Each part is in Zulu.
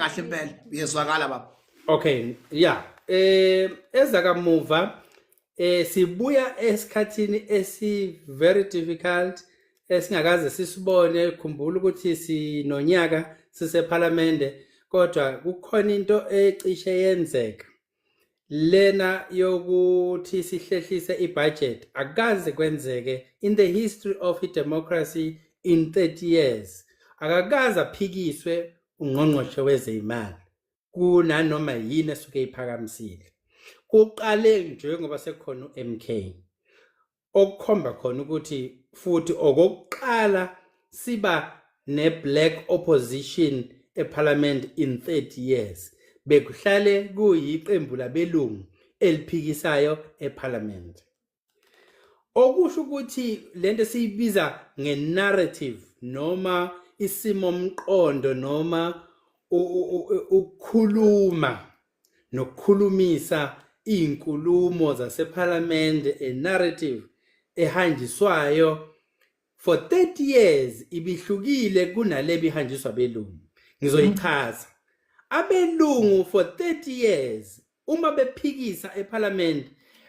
kahle impela uyezwakala baba. Okay, yeah. Ezakamuva sibuya esikhathini very difficult esingakaze sisibone. Khumbula ukuthi sinonyaka sisephalamende kodwa kukhona into ecishe yenzeka lena yokuthi sihlehlise ibudget akaze kwenzeke in the history of democracy in 30 years. Akakaze aphikiswe ungqongqoshe wezeyimali kunanoma yini esuke iphakamisile. Kuqale njengoba sekukhona uMK okukhomba khona ukuthi futhi okokuqala siba ne-black opposition eParliament in 30 years. Bekuhlale kuyiqembu labelungu eliphikisayo eParliament. Okusho ukuthi lento siyibiza nge-narrative noma isimomqondo noma ukukhuluma nokukhulumisa inkulumo zaseParliament, a narrative ehanjiswayo for 30 years ibihlukile kunale bihanjiswa belungu. Ngizoyichaza. Abelungu for 30 years uma bephikisa eParliament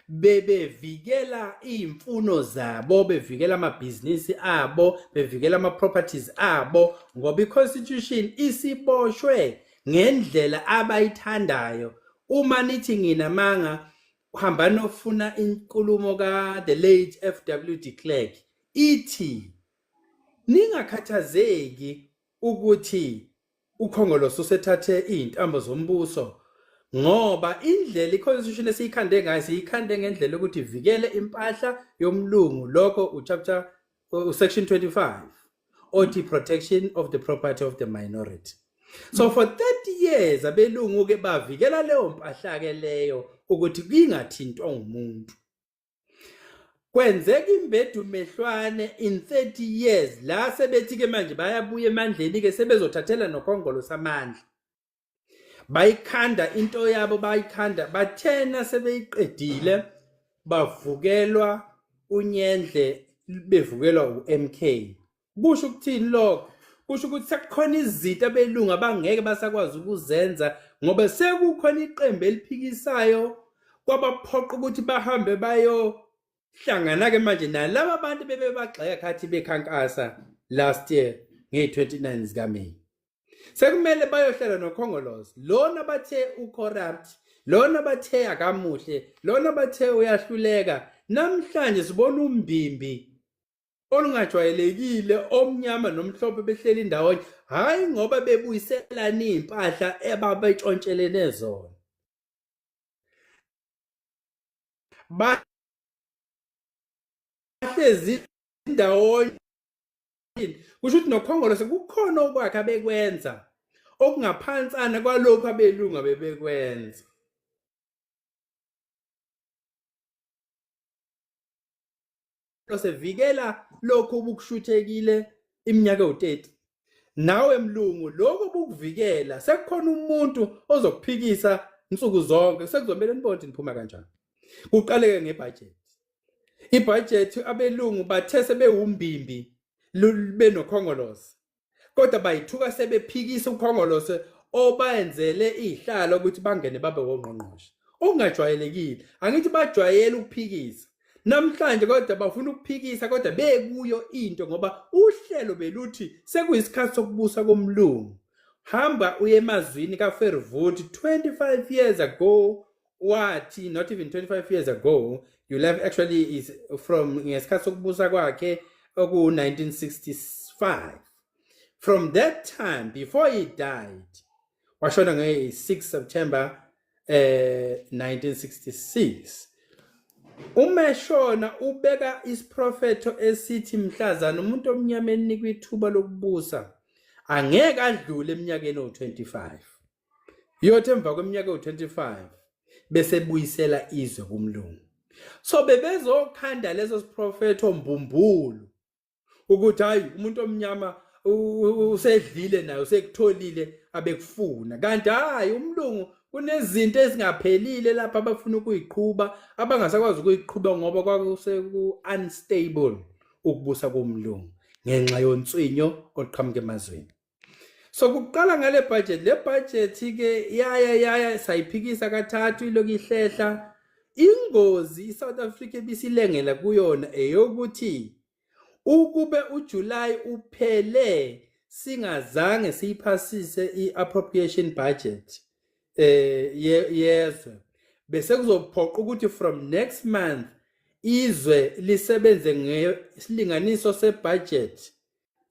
bebevikela imfuno zabo, bevikela amabhizinisi abo, bevikela ama-properties abo ngoba i-constitution isiboshwe ngendlela abayithandayo. Uma nithi nginamanga uhamba nofuna inkulumo ka the late F.W. de Klerk ithi ningakhathazeki ukuthi ukhongolose usethathe izintambo zombuso ngoba indlela i-constitution esiyikhande ngayo siyikhande ngendlela ukuthi ivikele impahla yomlungu. Lokho uchapter section 25 othi protection of the property of the minority. So for 30 years abelungu ke bavikela leyo mpahla ke leyo ukuthi kungathintwa umuntu. Kwenzeka imbedu mehlwane in 30 years la sebethi ke manje bayabuya emandleni ke sebezothathela nokhongolo samandla. Bayikhanda into yabo bayikhanda bathena sebeyiqedile bavukelwa uNyendle bevukelwa uMK. Kusho ukuthini lokho? Kusho ukuthi sekukhona izinto abelungu abangeke basakwazi ukuzenza ngoba sekukhona iqembu eliphikisayo kwabaphoqa ukuthi bahambe bayo hlangana ke manje nalabo abantu bebebagxeka khathi bekhankasa last year nge-29 zikaMeyi. Sekumele bayohlala nokhongolose lona bathe ucorrupt, lona bathe akamuhle, lona bathe uyahluleka. Namhlanje sibona umbimbi olungajwayelekile omnyama nomhlophe behleli ndawonye, hayi ngoba bebuyiselana impahla ebabetshontshelene zona. Bahlezi ndawonye. Kusho ukuthi nokhongolose kukhona okwakhe abekwenza okungaphansana kwalokho abelungu bebekwenza. Losevikela lokho obukushuthekile iminyaka u30. Nawe mlungu lokho obukuvikela sekukhona umuntu ozokuphikisa insuku zonke. Sekuzomela nibone niphuma kanjani. Kuqaleke ngebudget. Ibudget abelungu bathe sebewumbimbi benokhongolose. Kodwa bayithuka sebephikisa ukhongolose obayenzele ihlalo ukuthi bangene babe wongqongqoshe. Okungajwayelekile. Angithi bajwayele ukuphikisa. Namhlanje kodwa bafuna ukuphikisa kodwa bekuyo into ngoba uhlelo beluthi sekuyisikhathi sokubusa komlungu. Hamba uye emazwini kaFervoet 25 years ago wathi, not even 25 years ago, you left actually is from ngesikhathi sokubusa kwakhe oku 1965. From that time before he died washona nge 6 September 1966. Umeshona ubeka isiprofeto esithi mhlazana umuntu omnyama enikwa ithuba lokubusa angeke adlule eminyakeni o25. Yothi emva kweminyaka o25 bese buyisela izwe kumlungu. So bebezokhanda lezo siprofeto mbumbulo ukuthi hayi umuntu omnyama usedlile nayo usekutholile abekufuna. Kanti hayi umlungu kunezinto ezingaphelile lapha abafuna ukuyiqhubha abangasakwazi ukuyiqhubha ngoba kwakuseku unstable ukubusa komlungu ngenxa yonswinyo oqhamuka emazweni. So kuqala ngale budget, le budget ke yaya sayiphikisa kathathu iloku ihlehla. Ingozi iSouth Africa bisilengela kuyona eyokuthi ukube uJuly uphele singazange siyiphasise iappropriation budget yezwe, bese kuzophoqa ukuthi from next month izwe lisebenze ngesilinganiso sebudget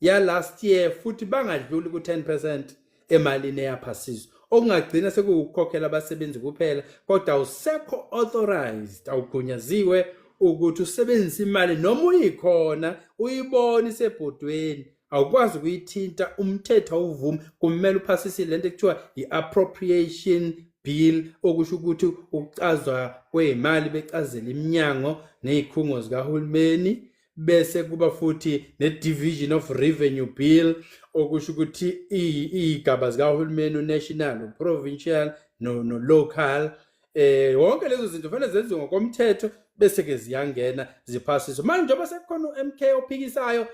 ya last year futhi bangadluli ku10% emalini eyaphasiswa, okungagcina sekukhokhela abasebenzi kuphela kodwa awusekho authorized, awugunyaziwe ukuthi usebenzise imali noma uyikhona uyibona isebhodweni, awukwazi ukuyithinta, umthetho awuvumi, kumele uphasise lento ekuthiwa i-appropriation bill, okusho ukuthi ukucazwa kwezimali becazela iminyango nezikhungo zikahulumeni, bese kuba futhi ne-division of revenue bill, okusho ukuthi izigaba zikahulumeni, national, provincial no local, wonke lezo zinto fanele zenziwe ngokomthetho bese ke ziyangena ziphasiswe. Manje njengoba sekukhona uMK ophikisayo,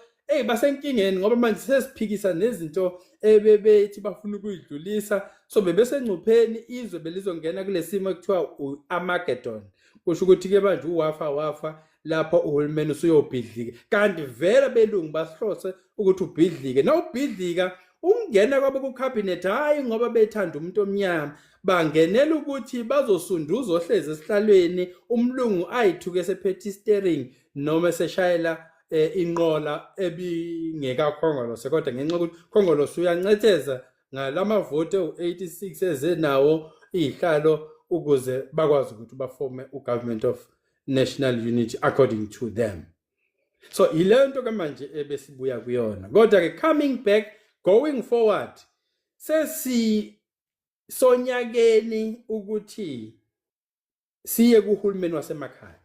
basenkingeni ngoba manje sesiphikisa nezinto ebebethi bafuna ukuyidlulisa, so bebesengcupheni izwe belizongena kulesimo ekuthiwa uArmageddon. Kusho ukuthi ke manje uwafa lapho uhulumeni usuyobhidlika, kanti vele belungu basihlose ukuthi ubhidlike. Na ubhidlika ungena kwabo kucabinet, hayi ngoba bethanda umuntu omnyama, bangenela ukuthi bazosunduza ohlezi esihlalweni, umlungu ayithuke sephethe steering noma eseshayela inqola ebingeka khongolose, kodwa ngenxa ukuthi khongolose uyancetheza ngalamavote u86 ezenawo ihlalo ukuze bakwazi ukuthi baforme ugovernment of national unity according to them. So ilento ke manje ebesibuya kuyona, kodwa ke coming back, going forward, sonyakeni ukuthi siye kuhulumeni wasemakhaya.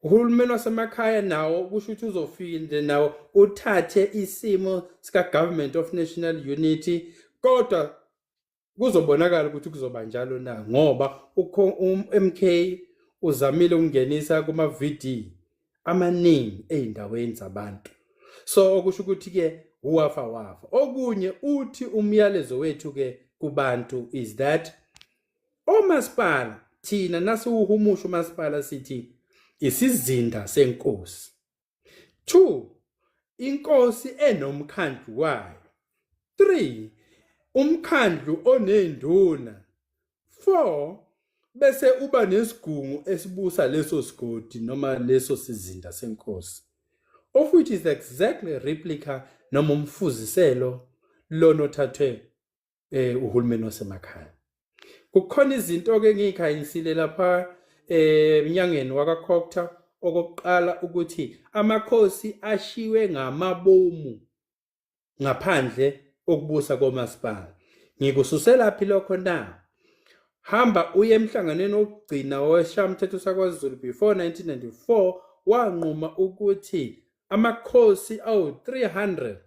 Uhulumeni wasemakhaya nawo kusho ukuthi uzofika nawo uthathe isimo sika government of national unity, kodwa kuzobonakala ukuthi kuzoba njalo na, ngoba uMK uzamile ukungenisa kuma VD amaningi eindaweni zabantu. So okusho ukuthi ke uwafa. Okunye uthi umyalezo wethu ke kubantu is that omasipala thina nasiwuhumusha umasipala sithi isizinda senkosi. 2, inkosi enomkhandlu wayo. 3, umkhandlu onenduna. 4, bese uba nesigungu esibusa leso sigodi noma leso sizinda senkosi, of which is exactly replica noma umfuziselo lona othathwe uhulumeni wasemakhaya. Kukhona izinto ke ngiyikhanyisile lapha emnyangweni wakaCocta. Okokuqala ukuthi amakhosi ashiwe ngamabomu ngaphandle okubusa komasipala. Ngikususela phi lokho na? Hamba uye emhlanganweni wokugcina weshamthetho saKwaZulu before 1994, wanquma ukuthi amakhosi awu300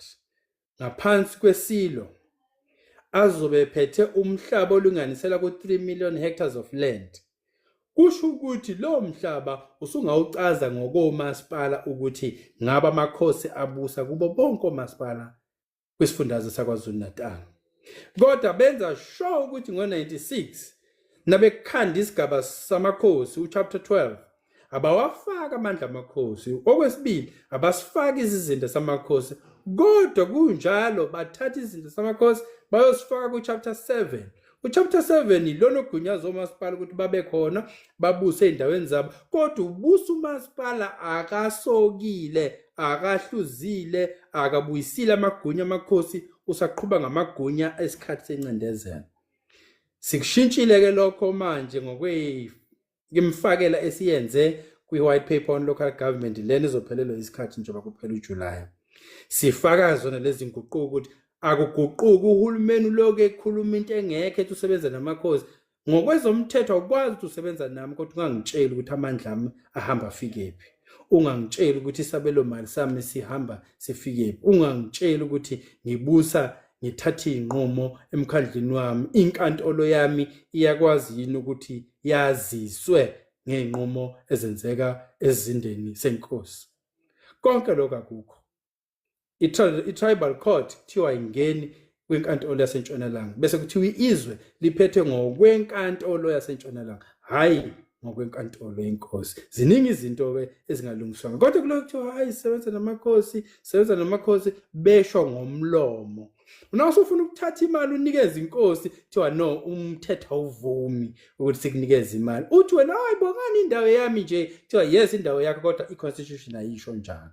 ngaphansi kwesilo azobe phethe umhlaba olinganisela ku3 million hectares of land. Kusho ukuthi lo mhlaba usungawucaza ngokomasipala ukuthi ngaba amakhosi abusa kubo bonke omasipala kwisifundazwe saKwaZulu Natal. Kodwa benza sure ukuthi ngo96 nabekukhanda isigaba samakhosi uchapter 12 abawafaka amandla amakhosi. Okwesibili, abasifaki izizinda samakhosi, kodwa kunjalo bathatha izinto samakhosi bayosifaka kuchapter 7. Uchapter 7 ilona ogunyaza omasipala ukuthi babe khona babuse eindaweni zabo, kodwa ubusa umasipala akasokile, akahluzile, akabuyisile amagunya amakhosi, usaqhubha ngamagunya esikhathi sencindezelo. Sikushintshile ke lokho manje ngimfakela esiyenze kwi-white paper on local government lena izophelelwa isikhathi njengoba kuphela uJuly. Sifaka zona lezi nguquko ukuthi akuguquki uhulumeni uloke ekhuluma into engekho ethi usebenza namakhosi. Ngokwezomthetho awukwazi ukuthi usebenza nami kodwa ungangitsheli ukuthi amandla ami ahamba afikephi. Ungangitsheli ukuthi isabelo mali sami sihamba sifikephi. Ungangitsheli ukuthi ngibusa ngithatha inqumo emkhandleni wami. Inkantolo yami iyakwazi yini ukuthi yaziswe ngenqumo ezenzeka ezindeni senkosi. Konke lokho akukho. I-tribal court kuthiwa ingeni kwenkantolo yasentshonalanga bese kuthiwa izwe liphethwe ngokwenkantolo yasentshonalanga hayi ngokwenkantolo yenkosi. Ziningi izinto ke ezingalungiswanga kodwa kulokho kuthiwa hayi sebenza namakhosi besho ngomlomo. Unaso ufuna ukuthatha imali unikeze inkosi kuthiwa no umthetho awuvumi ukuthi sikunikeze imali. Uthi wena hayi bongani indawo yami nje kuthiwa yes indawo yakho kodwa iconstitution ayisho njalo.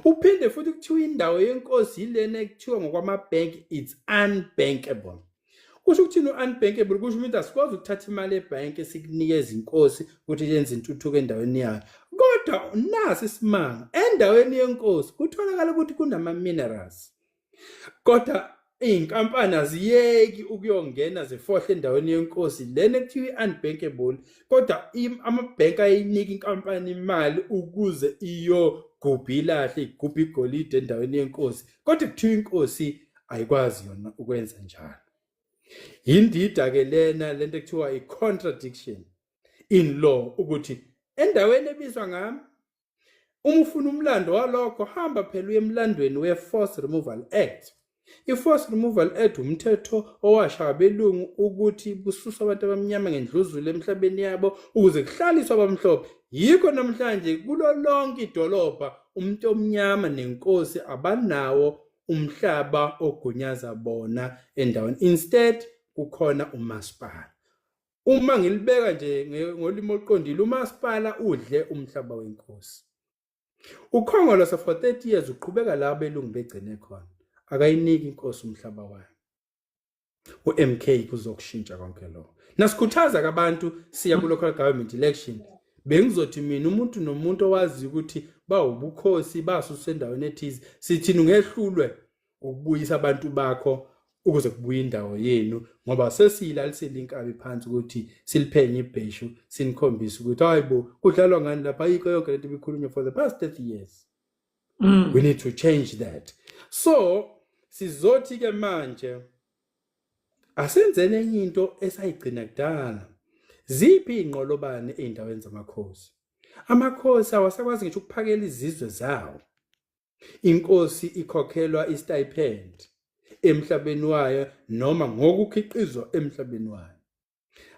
Uphinde futhi kuthiwa indawo yenkosi yilena ekuthiwa ngokwamabhenki it's unbankable. Kusho ukuthini unbankable kusho ukuthi asikwazi ukuthatha imali ebhanki sikunikeza inkosi ukuthi yenze intuthuko endaweni yayo. Kodwa nasi isimanga endaweni yenkosi kutholakala ukuthi kunama minerals. Kodwa inkampani aziyeki ukuyongena zifohle endaweni yenkosi lena ekuthiwa unbankable kodwa amabhenki ayinika inkampani imali ukuze gubhi lahle igubhi igolide endaweni yenkosi kodwa kuthiwa inkosi ayikwazi yona ukwenza njalo. Yindida ke lena lento ekuthiwa i-contradiction in law ukuthi endaweni ebizwa ngami uma ufuna umlando walokho hamba phela uye emlandweni we-Forced Removal Act. I-Forced Removal Act umthetho owashaya abelungu ukuthi bususwe abantu abamnyama ngendluzula emhlabeni yabo ukuze kuhlaliswe abamhlophe. Yikho namhlanje kulo lonke idolobha umuntu omnyama nenkosi abanawo umhlaba ogunyaza bona endaweni. Instead kukhona umasipala. Uma ngilibeka nje ngolimi oqondile umasipala udle umhlaba wenkosi. Ukhongolose for 30 years uqhubeka la abelungu begcine khona. Akayiniki inkosi umhlaba wayo. uMK kuzokushintsha konke lokho. Nasikhuthaza kabantu siya ku local government election. Bengizothi mina umuntu nomuntu owazi ukuthi bawubukhosi basusa endaweni ethize sithi ungehlulwe ukubuyisa abantu bakho ukuze kubuye indawo yenu ngoba sesiyilalisela inkabi phansi ukuthi siliphenye ibheshu sinikhombisa ukuthi hayibo kudlalwa ngani lapha ayikho yonke lento ebikhulunywa for the past 30 years. We need to change that. So sizothi ke manje asenzene enye into esayigcina kudala. Ziphi inqolobane eindaweni zamakhosi? Amakhosi awasakwazi ngisho ukuphakela izizwe zawo. Inkosi ikhokhelwa istipend emhlabeni wayo noma ngokukhiqizwa emhlabeni wayo.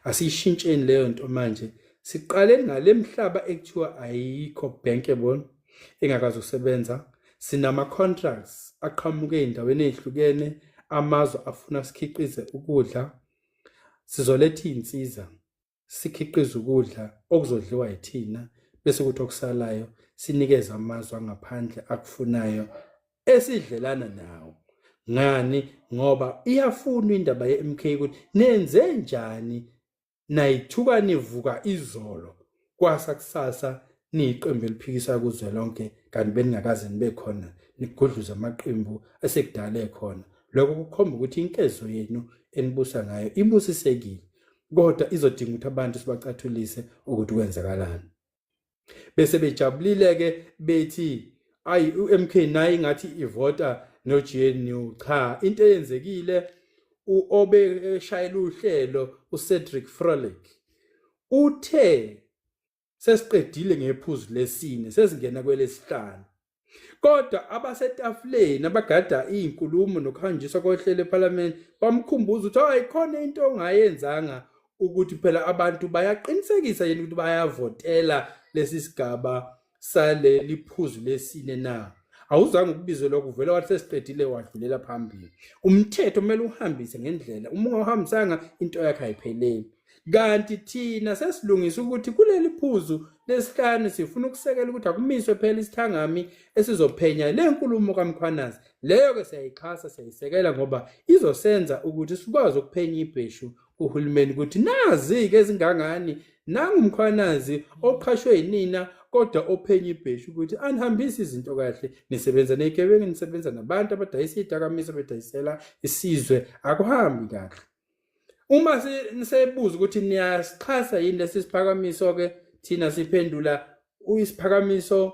Asishintsheni leyo nto manje. Siqale ngale mhlaba ekuthiwa ayikho bankable engakazi ukusebenza. Sinama contracts aqhamuke endaweni ezihlukene amazwe afuna sikhiqize ukudla. Sizoletha insiza sikhiqiza ukudla okuzodliwa yithina bese kuthi okusalayo sinikeza amazwe angaphandle akufunayo esidlelana nawo. Ngani? Ngoba iyafuna indaba yeMK ukuthi nenze njani nayithuka nivuka izolo kwasa kusasa niyiqembu eliphikisa kuzwe lonke kanti beningakaze nibe khona nikudluza amaqembu asekudala ekhona. Lokho kukhomba ukuthi inkezo yenu enibusa ngayo ibusisekile kodwa izodinga ukuthi abantu sibacathulise ukuthi kwenzakalani. Bese bejabulile ke bethi ayi uMK naye ngathi ivota noGNU. Cha, into eyenzekile obeshayela uhlelo uCedric Frolik uthe sesiqedile ngephuzu lesine sesingena kwelesihlanu. Kodwa abasetafuleni abagada izinkulumo nokuhanjiswa kohlelo eParliament bamkhumbuza ukuthi ayikhona into ongayenzanga ukuthi phela abantu bayaqinisekisa yena ukuthi bayavotela lesi sigaba sale liphuzu lesine na. Awuzange ukubizwe lokho uvela wathi sesiqedile wadlulela phambili. Umthetho kumele uhambise ngendlela. Uma ungahambisanga into yakhe ayipheleli. Kanti thina sesilungisa ukuthi kuleli phuzu lesihlanu sifuna ukusekela ukuthi akumiswe phela isithangami esizophenya le nkulumo kaMkhwanazi. Leyo ke siyayixhasa siyayisekela ngoba izosenza ukuthi sikwazi ukuphenya ibheshu kuhulumeni ukuthi nazi ke ezingangani nangumkhwanazi oqhashwe yinina kodwa ophenya ibheshu ukuthi anihambise izinto kahle nisebenza negebengu nisebenza nabantu abadayisa idakamizwa bedayisela isizwe akuhambi kahle. Uma nisebuza ukuthi niyasichasa yini lesisiphakamiso ke thina siphendula uyisiphakamiso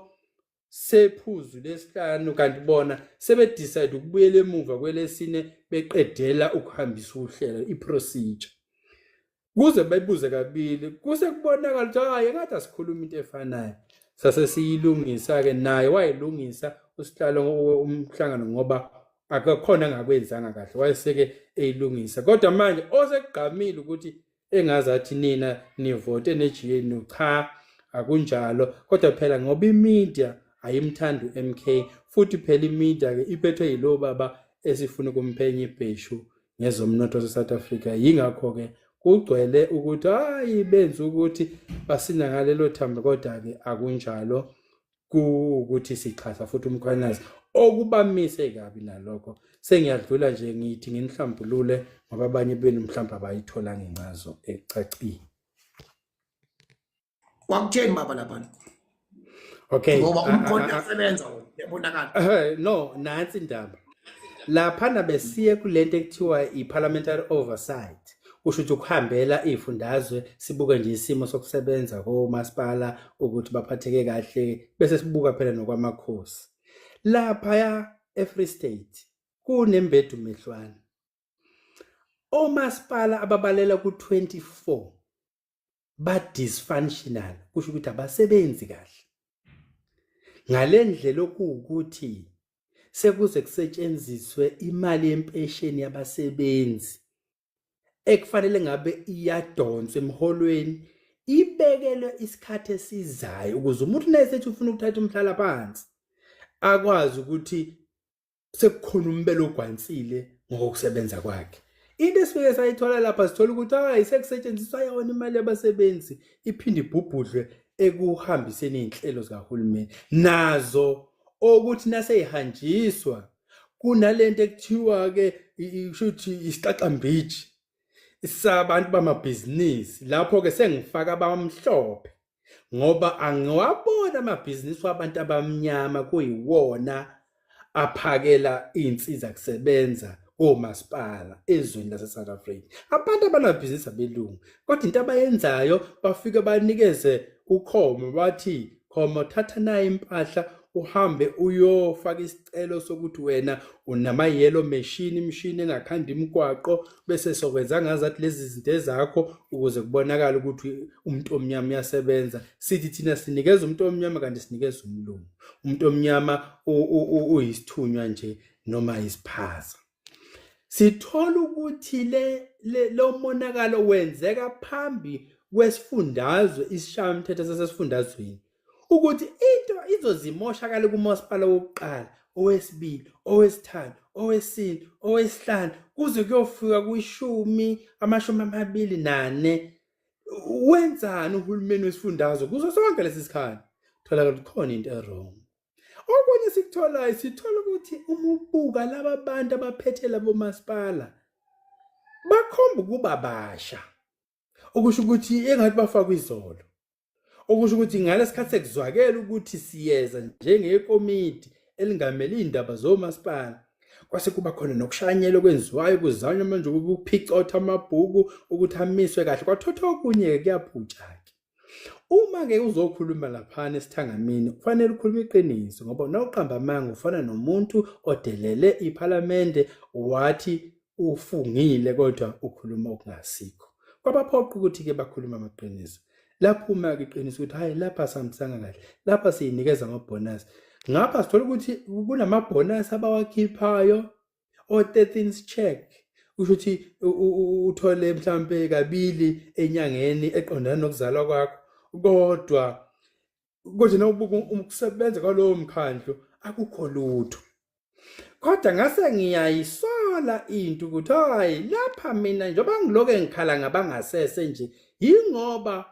sephuzu lesihlanu kanti bona sebedecide ukubuyela emuva kwelesine beqedela ukuhambisa uhlelo iprocedure. Kuze bayibuze kabili kuse kubonakala ukuthi hayi ngathi asikhuluma into efanayo. Sase siyilungisa ke naye wayilungisa usihlalo umhlangano ngoba akakhona angakwenzanga kahle wayeseke eyilungisa kodwa manje osekugqamile ukuthi engazathi nina nivote neGNU cha akunjalo kodwa phela ngoba imedia ayimthanda uMK futhi phela imedia ke iphethwe yilo baba esifuna kumphenya ibheshu ngezomnotho waseSouth Africa yingakho ke kugcwele ukuthi hayi benza ukuthi basina ngalelo thambo kodwa ke akunjalo ukuthi sichaza futhi umkhwanazi okubamise kabi nalokho sengiyadlula nje ngithi nginihlambulule ngoba abanye benu mhlawumbe abayithola ngencazo ecacile. Wakutheni baba lapha? Okay. Ngoba umkhonto uyasebenza yabonakala. No, nansi indaba. Lapha nabesiye kulento ekuthiwa i-parliamentary oversight. Kusho ukuthi ukuhambela izifundazwe sibuke nje isimo sokusebenza komasipala ukuthi baphatheke kahle bese sibuka phela nokwamakhosi. Lapha ya eFree State kunembedu mehlwana. Omasipala ababalela ku24 ba dysfunctional kusho ukuthi abasebenzi kahle. Ngalendlela okuwukuthi sekuze kusetshenziswe imali yempesheni yabasebenzi ekufanele ngabe iyadonswa emholweni ibekelwe isikhathi esizayo ukuze umuntu nayesethi ufuna ukuthatha umhlala phansi akwazi ukuthi sekukhona umbelo ogwansile ngokusebenza kwakhe. Into esifike sayithola lapha sithola ukuthi hayi sekusetshenziswa yona imali yabasebenzi iphinde ibhubhudlwe ekuhambiseni izinhlelo zikahulumeni nazo ukuthi naseyihanjiswa kunalento ekuthiwa ke ishuthi isiqaqambithi sabantu bamabhizinisi lapho ke sengifaka abamhlophe ngoba angiwabona amabhizinisi wabantu abamnyama kuyiwona aphakela insiza kusebenza omasipala ezweni laseSouth Africa. Abantu abanamabhizinisi abelungu kodwa into abayenzayo bafike banikeze ukhomo bathi khomo thatha nayo impahla uhambe uyofaka isicelo sokuthi wena unama yellow machine imishini engakhanda imigwaqo bese sokwenza ngazathi lezi zinto ezakho ukuze kubonakala ukuthi umuntu omnyama uyasebenza. Sithi thina sinikeza umuntu omnyama kanti sinikeza umlungu. Umuntu omnyama uyisithunywa nje noma isiphaza. Sithola ukuthi lo monakalo wenzeka phambi kwesifundazwe isishayamthetho sasesifundazweni ukuthi into izozimoshakala kumasipala wokuqala owesibili owesithathu owesine owesihlanu kuze kuyofika ku10 wenzani uhulumeni wesifundazwe kuzo sonke lesi sikhathi thola ukuthi khona into errong. Okunye sikutholayo sithola ukuthi umubuka laba bantu abaphethe labo masipala bakhomba ukuba basha okusho ukuthi engathi bafakwa izolo okusho ukuthi ngalesikhathi sekuzwakela ukuthi siyeza njengekomiti elingamela indaba zomasipala kwase kuba khona nokushanyela okwenziwayo kuzanywa manje ukuphica amabhuku ukuthi amiswe kahle kwathotha okunye kuyaphutsha ke. Uma ke uzokhuluma lapha esithangamini kufanele ukhulume iqiniso ngoba nawuqamba amanga ufana nomuntu odelele iParliament wathi ufungile kodwa ukhuluma okungasikho. Kwabaphoqa ukuthi ke bakhuluma amaqiniso. Lapho uma ke iqiniso ukuthi hayi lapha samsanga kahle lapha siyinikeza amabonus ngapha sithola ukuthi kunamabonus abawakhiphayo o13th check usho ukuthi uthole mhlambe kabili enyangeni eqondana nokuzalwa kwakho kodwa konje nawubuka ukusebenza kwalowo mkhandlu akukho lutho. Kodwa ngase ngiyayisola into ukuthi hayi lapha mina njengoba ngiloke ngikhala ngabangasese nje yingoba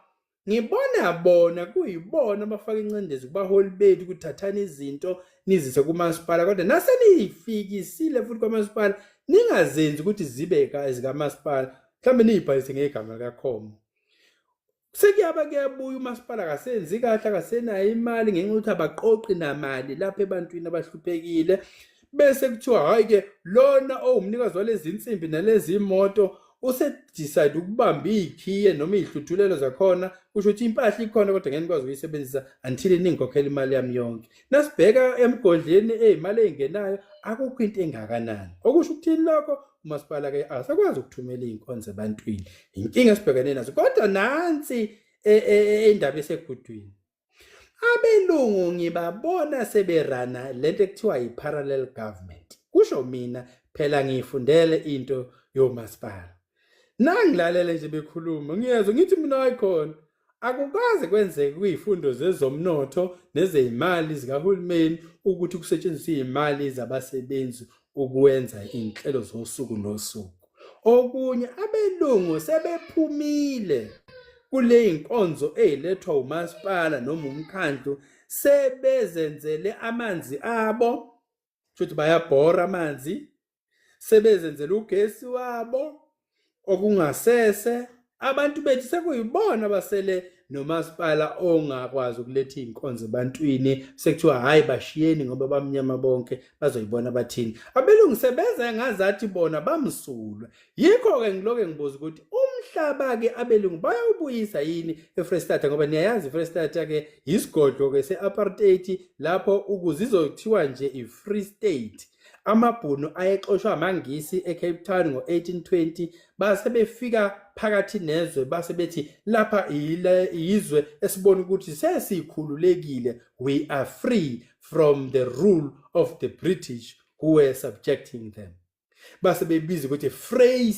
ngibona bona kuyibona abafaka incindezi kubaholi bethu ukuthathana izinto nizise kumasipala kodwa nase niyifikisile futhi kwamasipala ningazenzi ukuthi zibe ezikamasipala mhlambe niyibhalise ngegama lakhomo. Sekuyaba kuyabuya umasipala akasenzi kahle akasenayo imali ngenxa ukuthi abaqoqi namali lapha ebantwini abahluphekile bese kuthiwa hayi ke lona owumnikazi walezi insimbi nalezi imoto usedecide ukubamba ikhiye noma izihluthulelo zakhona kusho ukuthi impahla ikhona kodwa ngeke nikwazi ukuyisebenzisa until ningikhokhela imali yami yonke. Nasibheka emgodleni imali engenayo akukho into engakanani okusho ukuthi lokho umasipala ke asakwazi ukuthumela izinkonzo ebantwini. Inkinga sibhekene nazo kodwa nansi indaba esekudwini abelungu ngibabona seberana lento ekuthiwa yi-parallel government kusho mina phela ngifundele into yomasipala. Nangilalele nje bekhuluma ngiyezwa ngithi mina ayikhona akukaze kwenzeke kuyifundo zezomnotho nezeyimali zikahulumeni ukuthi kusetshenziswe izimali zabasebenzi ukwenza inhlelo zosuku nosuku. Okunye abelungu sebephumile kule inkonzo ezilethwa umasipala noma umkhandlu sebezenzele amanzi abo futhi bayabhora amanzi sebezenzele ugesi wabo okungasese abantu bethu sekuyibona basele nomasipala ongakwazi ukuletha inkonzo ebantwini sekuthiwa hayi bashiyeni ngoba bamnyama bonke bazoyibona bathini abelungu sebeza ngazathi bona bamsulwa yikho ke ngiloke ngibuza ukuthi umhlaba ke abelungu bayawubuyisa yini eFreystata ngoba niyayazi iFreystata ke isigodlo ke seapartheid lapho ukuzizothiwa nje iFree State. Amabhunu ayexoshwa amangisi eCape Town ngo-1820 base befika phakathi nezwe base bethi lapha izwe esibona ukuthi sesikhululekile, we are free from the rule of the British who were subjecting them. Base bebiza ukuthi Free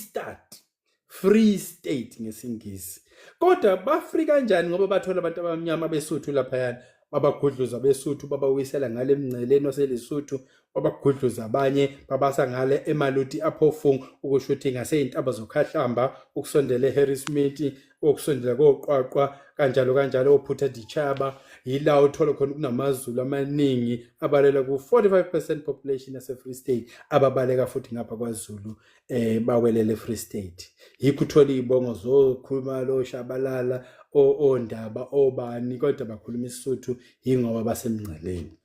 State ngesingisi. Kodwa bafree kanjani ngoba bathola abantu abamnyama beSuthu lapha yana babagudluza beSuthu babawisela ngale emngceleni waseLesotho babagudluza abanye babasa ngale eMaluti aphofungu ukushuthi ngaseyintaba zokhahlamba ukusondela eHarrismith ukusondela koqwaqwa kanjalo ophutha dichaba yila uthola khona kunamazulu amaningi abalela ku45% population yase Free State ababaleka futhi ngapha kwaZulu bawelele Free State. Yikho uthola izibongo zokhuluma lo Shabalala ondaba obani kodwa bakhuluma iSuthu ingoba basemngceleni.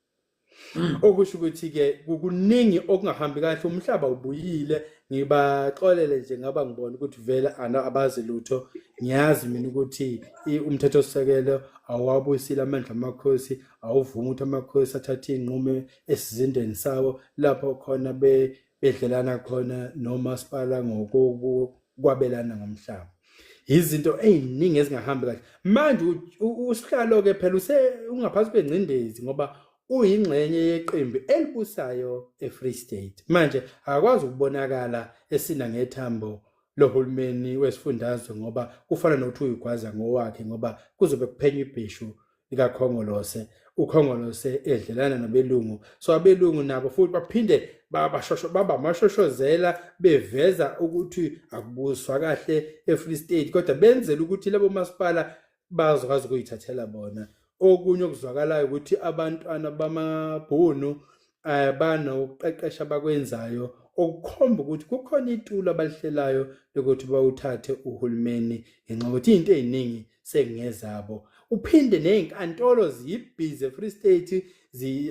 Okusho ukuthi ke kukuningi okungahambi kahle umhlaba ubuyile ngibaxolele nje ngaba ngibona ukuthi vela abazi lutho ngiyazi mina ukuthi umthetho sisekelo awabuyisile amandla amakhosi awuvuma ukuthi amakhosi athathe inqumo esizindeni sawo lapho khona bedlelana khona nomasipala ngokwabelana ngomhlaba. Izinto eziningi ezingahambi kahle manje usihlalo ke phela ungaphansi kwengcindezi ngoba uyingxenye yeqembu elibusayo eFree State. Manje akwazi ukubonakala esina ngethambo lohulumeni wesifundazwe ngoba kufana nokuthi uyigwaza ngowakhe ngoba kuzobe kuphenywa ibhishu likaKhongolose. uKhongolose edlelana nabelungu so abelungu nabo futhi baphinde babamashoshodzela beveza ukuthi akubuswa kahle eFree State kodwa benzela ukuthi labo masipala bazokwazi ukuyithathela bona. Okunye okuzwakalayo ukuthi abantwana bamabhunu banokuqeqesha bakwenzayo okukhomba ukuthi kukhona itulo abalihlelayo lokuthi bawuthathe uhulumeni ngenxa ukuthi izinto eziningi sengezabo. Uphinde nezinkantolo zibhizi eFree State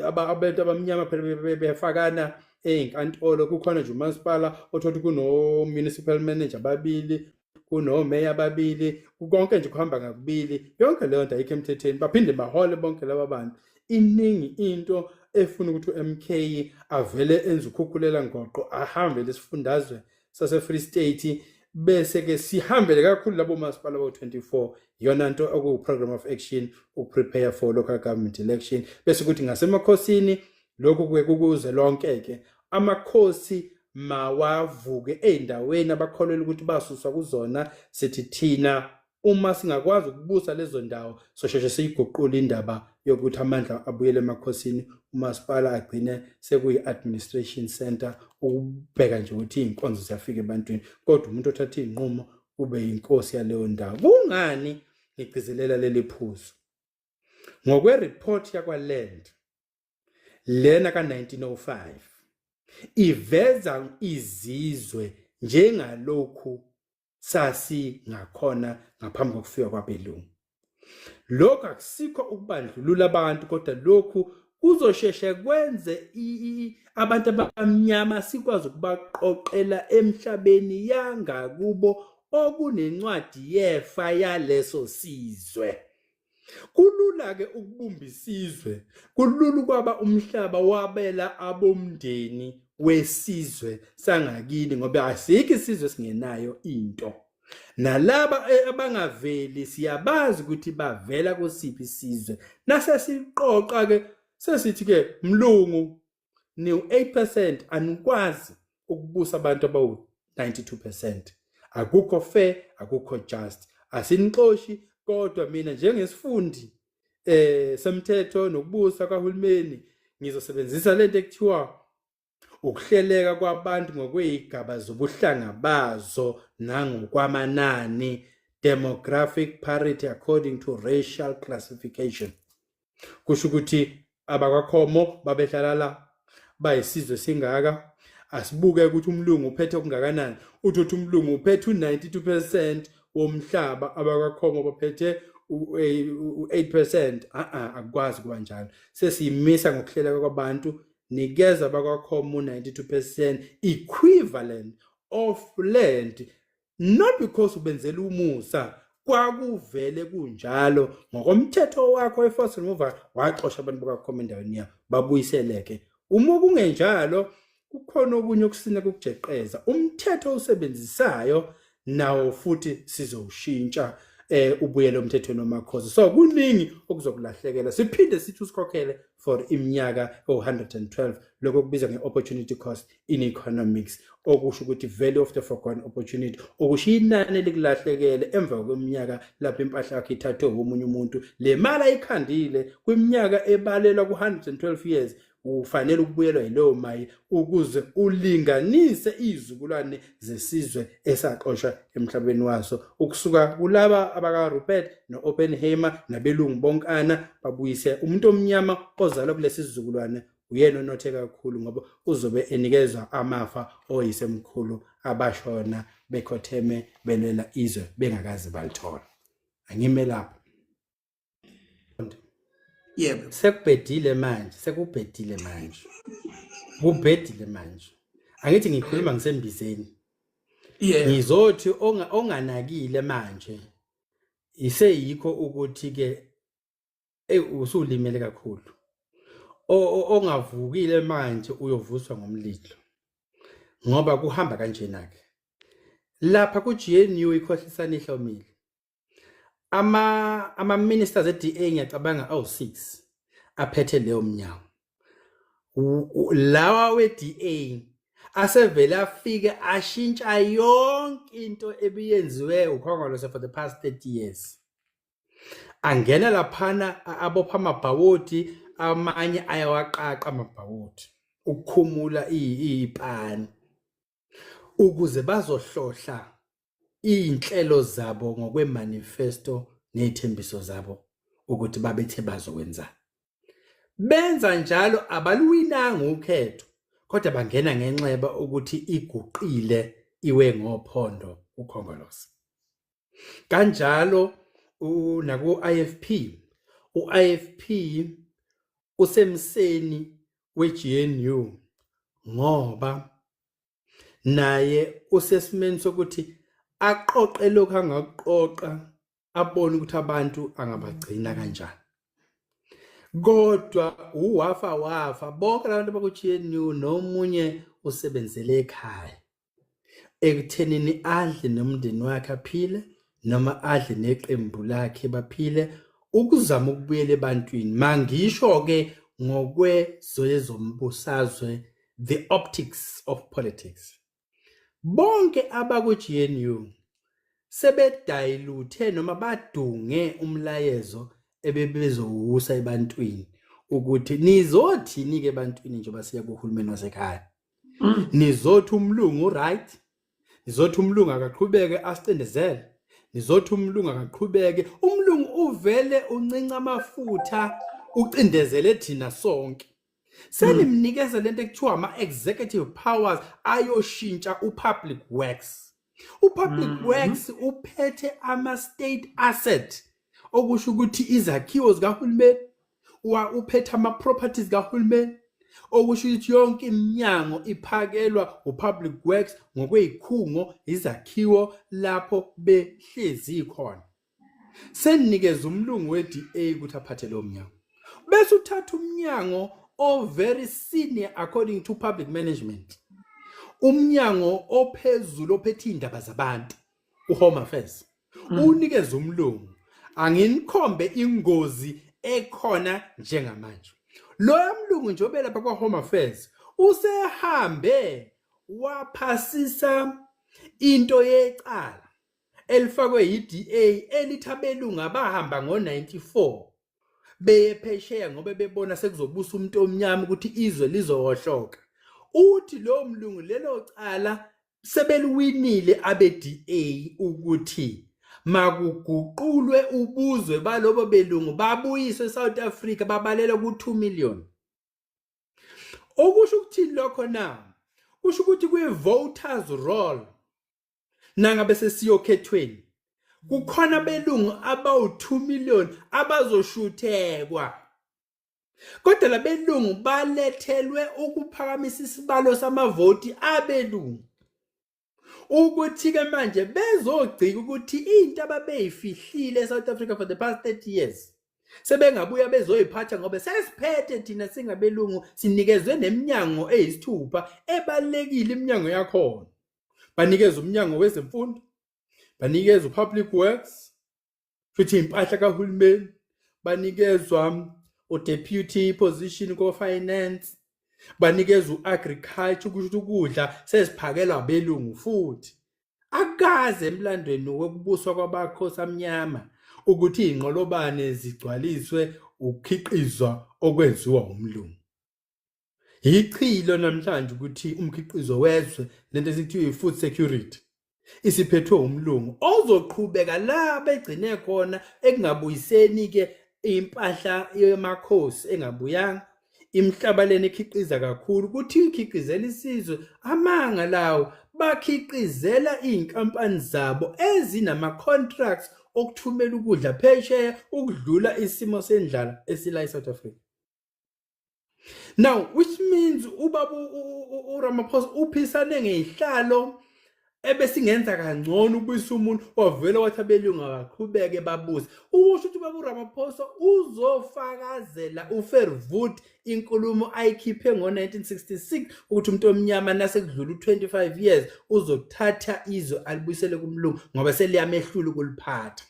abantu abamnyama phela befakana ezinkantolo kukhona nje umasipala othola kuno municipal manager ababili kuno mayor ababili konke nje kuhamba ngakubili yonke leyo nto ayikho emthethweni baphinde bahole bonke laba bantu. Iningi into efuna ukuthi uMK avele enze ukhukhulela ngoqo ahambe lesifundazwe sase Free State bese ke sihambele kakhulu labo masipala abo24 yona nto oku program of action uprepare for local government election bese kuthi ngasemakhosini lokho kukuze lonke ke amakhosi mawavuke endaweni abakholelwa ukuthi basuswa kuzona sithi thina uma singakwazi ukubusa lezo ndawo sosheshe siyiguqula indaba yokuthi amandla abuyele emakhosini umasipala agcine sekuyi-administration center ukubheka nje ukuthi iy'nkonzo ziyafika ebantwini kodwa umuntu othatha iy'nqumo kube yinkosi yaleyo ndawo. Kungani ngigcizelela leli phuzu? Ngokwe-report yakwaLand lena ka-1905 iveza izizwe njengalokhu sasingakhona ngaphambi kokufika kwabelungu. Lokhu akusikho ukubandlulula abantu kodwa lokhu kuzosheshe kwenze abantu abamnyama sikwazi ukubaqoqela emhlabeni yangakubo okunencwadi yefa yaleso sizwe. Kulula ke ukubumba isizwe, kulula kwaba umhlaba wabela abomndeni wesizwe sangakini ngoba asikho isizwe singenayo into. Nalaba abangaveli siyabazi ukuthi bavela kusiphi isizwe. Nasesiqoqa ke sesithi ke mlungu ni 8% anikwazi ukubusa abantu abawu 92%. Akukho fair, akukho just. Asinixoshi kodwa mina njengesifundi semthetho nokubusa kahulumeni ngizosebenzisa lento ekuthiwa ukuhleleka kwabantu ngokwezigaba zobuhlanga bazo nangokwamanani, demographic parity according to racial classification. Kusho ukuthi abakwaKhomo babehlala la bayisizwe singaka, asibuke ukuthi umlungu uphethe okungakanani. Uthi umlungu uphethe 92% womhlaba, abakwaKhomo baphethe 8%. Akwazi kuba njalo. Sesiyimisa ngokuhleleka kwabantu, nikeza abakwaKhomo 92% equivalent of land, not because ubenzela umusa, kwakuvele kunjalo ngokomthetho wakho we-forced removal waxosha abantu bakwaKhomo endaweni yabo babuyiseleke. Uma kungenjalo kukhona okunye okusina kokujeqeza umthetho osebenzisayo nawo futhi sizowushintsha ubuyele umthethweni wamakhosi. So kuningi okuzokulahlekela, siphinde sithi usikhokhele for iminyaka o112 lokho kubiza ngeopportunity cost in economics, okusho ukuthi value of the forgotten opportunity, okusho inani likulahlekele emva kweminyaka lapho impahla yakhe ithathwe umunye umuntu. Le mali ayikhandile kwiminyaka ebalelwa ku112 years ufanele ukubuyelwa yileyo mali ukuze ulinganise izizukulwane zesizwe esaxoshwa emhlabeni waso, ukusuka kulaba abakaRupert noOppenheimer nabelungu bonkana babuyise umuntu omnyama ozalwa kulesi sizukulwane. Uyena onothe kakhulu ngoba uzobe enikezwa amafa oyisemkhulu abashona bekhotheme belela izwe bengakazi balithola. Angime lapho. Yebo. Sekubhedile manje. Kubhedile manje. Angithi ngikhuluma ngisembizeni. Yeah. Ngizothi onganakile manje iseyikho ukuthi ke usulimele kakhulu. Ongavukile manje uyovuswa ngomlilo. Ngoba kuhamba kanjena ke. Lapha ku-GNU ikhohlisana ihlomile. Ama ministers eDA ngiyacabanga awu6 aphethe leyo mnyango. Lawa weDA asevele afike ashintsha yonke into ebiyenziwe ukhongolose for the past 30 years. Angena laphana abopha amabhawodi, amanye ayawaqaqa amabhawodi ukukhumula ipani ukuze bazohlohla inhlelo zabo ngokwemanifesto nezithembiso zabo ukuthi babethe bazokwenza. Benza njalo abaluwinanga ukhetho kodwa bangena ngenxeba ukuthi iguqile iwe ngophondo ukhongolose. Kanjalo naku IFP usemseni weGNU ngoba naye usesimeni sokuthi aqoqe lokho angaqoqa abone ukuthi abantu angabagcina kanjani. Kodwa wafa bonke abantu bakuGNU nomunye usebenzele ekhaya ekuthenini adle nomndeni wakhe aphile noma adle neqembu lakhe baphile ukuzama ukubuyela ebantwini. Mangisho ke ngokwezombusazwe, the optics of politics. Bonke abakuGNU sebedilute noma badunge umlayezo ebebezowusa ebantwini ukuthi nizothini ke ebantwini njengoba siya kuhulumeni wasekhaya. Nizothi umlungu right, nizothi umlungu akaqhubeke asicindezele, nizothi umlungu akaqhubeke umlungu uvele uncinca amafutha ucindezele thina sonke. Selimnikeza lento ekuthiwa ama-executive powers ayoshintsha upublic works. Upublic works uphethe ama-state asset, okusho ukuthi izakhiwo zikahulumeni, uphethe ama-properties kahulumeni, okusho ukuthi yonke iminyango iphakelwa upublic works ngokweyikhungo izakhiwo lapho behlezi khona. Seninikeza umlungu weDA ukuthi aphathe lo mnyango. Bese uthatha umnyango very senior according to public management, umnyango ophezulu ophethe indaba zabantu, uHome Affairs, unikeze umlungu. Anginikhombe ingozi ekhona njengamanje. Lo mlungu njengoba lapha kwaHome Affairs usehambe waphasisa into yecala elifakwe yiDA elithi abelungu abahamba ngo-94 beye phesheya ngoba bebona sekuzobusa umuntu omnyama ukuthi izwe lizohohloka. Uthi lo mlungu lelo cala sebeliwinile abe-DA ukuthi makuguqulwe ubuzwe balobo belungu babuyiswe eSouth Africa babalela ku-2 million. Okusho ukuthini lokho na? Kusho ukuthi kwi-voters roll nangabe sesiyokhethweni kukhona belungu abawu-2 million abazoshuthekwa. Kodwa labelungu balethelwe ukuphakamisa isibalo samavoti abelungu ukuthi-ke manje bezogcika ukuthi into ababeyifihlile eSouth Africa for the past 30 years sebengabuya bezoyiphatha ngoba sesiphethe thina singabelungu sinikezwe neminyango eyisithupha ebalekile iminyango yakhona. Banikeza umnyango wezemfundo, banikeza upublic works, futhi impahla kahulumeni, banikezwa udeputy position ko-finance, banikeza u-agriculture kusho ukudla sesiphakelwa abelungu futhi. Akaze emlandweni wokubuswa kwabakhosi amnyama ukuthi ingqolobane zigcwaliswe ukukhiqizwa okwenziwa umlungu. Ichilo namhlanje ukuthi umkhiqizo wezwe lento esithiwa i-food security isiphethwe umlungu ozoqhubeka la begcine khona ekungabuyiseni ke impahla yemakhosi engabuyanga imhlaba lena ekhiqiza kakhulu ukuthi ikhiqizela isizwe amanga lawo bakhiqizela inkampani zabo ezinama contracts okuthumela ukudla phesheya ukudlula isimo sendlala esila eSouth Africa. Now, which means uBaba Ramaphosa uphisane ngezihlalo ebesingenza kangcono ubuyisa umuntu wavela wathi abelungu abaqhubeke babuze. Usho ukuthi uBaba Ramaphosa uzofakazela uFerwood inkulumo ayikhiphe ngo-1966 ukuthi umuntu omnyama nasekudlula u-25 years uzothatha izwe alibuyisele kumlungu ngoba seliyamehlula ukuliphatha.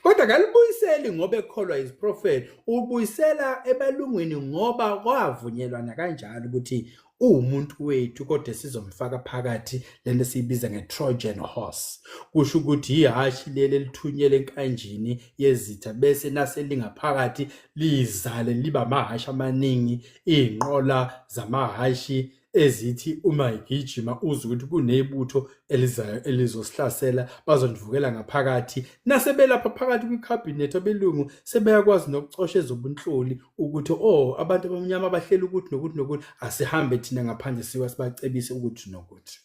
Kodwa kalibuyiseli ngoba ekholwa iziprofeti, ubuyisela ebalungwini ngoba kwavunyelwana kanjalo ukuthi umuntu wethu kodwa sizomfaka phakathi lento siyibiza nge-Trojan horse. Kusho ukuthi ihashi leli lithunyele enkanjini yezitha bese nase lingaphakathi lizale liba amahashi amaningi, inqola zamahashi ezithi uma igijima uzwe ukuthi kunebutho elizayo elizosihlasela bazondivukela ngaphakathi nasebelapha phakathi kwicabinet abelungu sebeyakwazi nokucosha ezobunhloli ukuthi abantu abamnyama abahlela ukuthi nokuthi asihambe thina ngaphandle siwa sibacebise ukuthi nokuthi.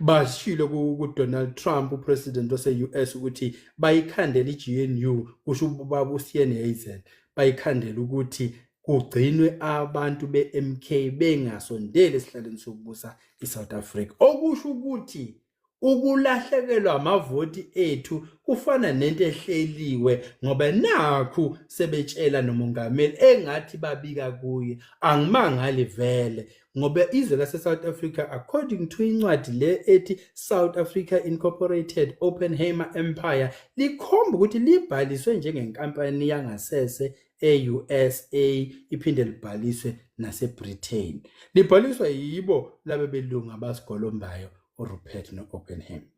Bashilo ku-Donald Trump upresident wase-US ukuthi bayikhandela i-GNU kusho ubaba uCNZ bayikhandela ukuthi kugcinwe abantu be-MK bengasondeli esihlalweni sokubusa eSouth Africa. Okusho ukuthi ukulahlekelwa amavoti ethu kufana nento ehleliwe ngoba nakhu sebetshela nomongameli engathi babika kuye angimangali vele ngoba izwe lase-South Africa according to incwadi le ethi South Africa Incorporated Oppenheimer Empire likhomba ukuthi libhaliswe njengenkampani yangasese e-USA iphinde libhaliswe nase-Britain. Libhaliswa yibo laba belungu abasigolombayo uRupert no-Oppenheimer.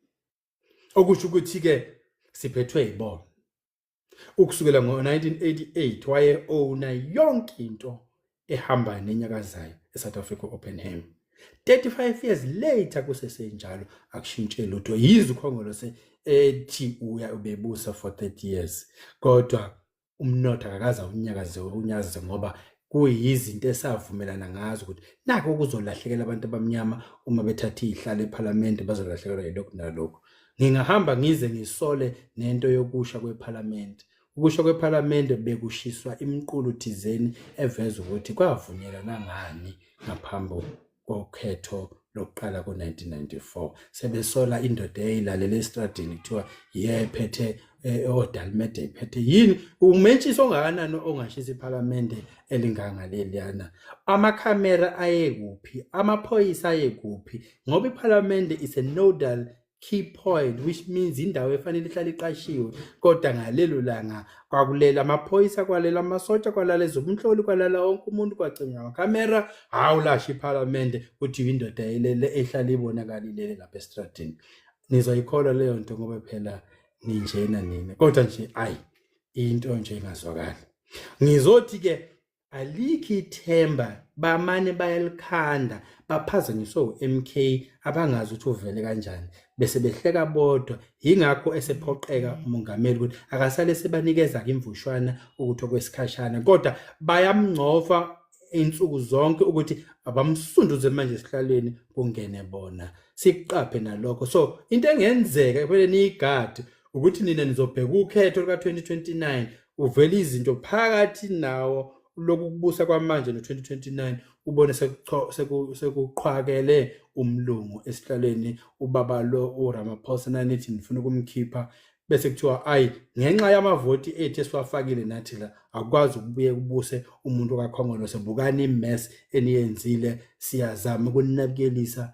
Okusho ukuthi-ke siphethwe yibona. Ukusukela ngo-1988 waye-owna yonke into ehamba nenyakazayo eSouth Africa Oppenheimer. 35 years later kusesenjalo akushintshe lutho. Yizo ukhongolose ethi ubebusa for 30 years. Kodwa umnotho akakaza unyaze ngoba kuyizinto esavumelana ngazo ukuthi nako kuzolahlekela abantu abamnyama uma bethatha izihlalo eParliament bazolahlekelwa yilokho nalokho. Ngingahamba ngize ngisole nento yokusha kweParliament. Ukusha kweParliament bekushiswa imiqulu thizeni eveza ukuthi kwavunyelana ngani ngaphambi kokhetho lokuqala ko-1994. Sebesola indoda eyilalela estradini kuthiwa yephethe oDalmede iphethe yini umentshisi ongakanani ongashisa iParliament elingangaleliyana. Amakhamera ayekuphi, amaphoyisa ayekuphi ngoba iParliament is a nodal key point, which means indawo efanele ihlale iqashiwe, kodwa ngalelo langa kwakulela amaphoyisa, kwalela amasotsha, kwalala ezobunhloli, kwalala wonke umuntu, kwacinywa amakhamera. Hawu lasho iPhalamende ukuthi indoda elele ehlala ibonakalile lapha estradini. Nizoyikholwa leyo nto ngoba phela ninjena nina, kodwa nje into nje engazwakali. Ngizothi ke alikho ithemba, bamane bayalikhanda, baphazanyiswe u-MK abangazi ukuthi uvele kanjani, bese behleka bodwa. Yingakho esephoqeka umongameli ukuthi akasale sebanikeza imvushwana ukuthi okwesikhashana, kodwa bayamngcofa insuku zonke ukuthi abamsunduze manje esihlalweni kungene bona. Siqaphe nalokho. So into engenzeka kufanele niyigade ukuthi nina nizobheka ukhetho luka-2029, uvele izinto phakathi nawo lokubusa kwamanje no-2029 ubone sekuqhwakele umlungu esihlalweni, ubaba lo uRamaphosa nanithi nifuna ukumkhipha, bese kuthiwa ngenxa yamavoti ethu esiwafakile nathi la akwazi ukubuye kubuse umuntu kaKhongolose. Bukani imess eniyenzile, siyazama ukuninakelisa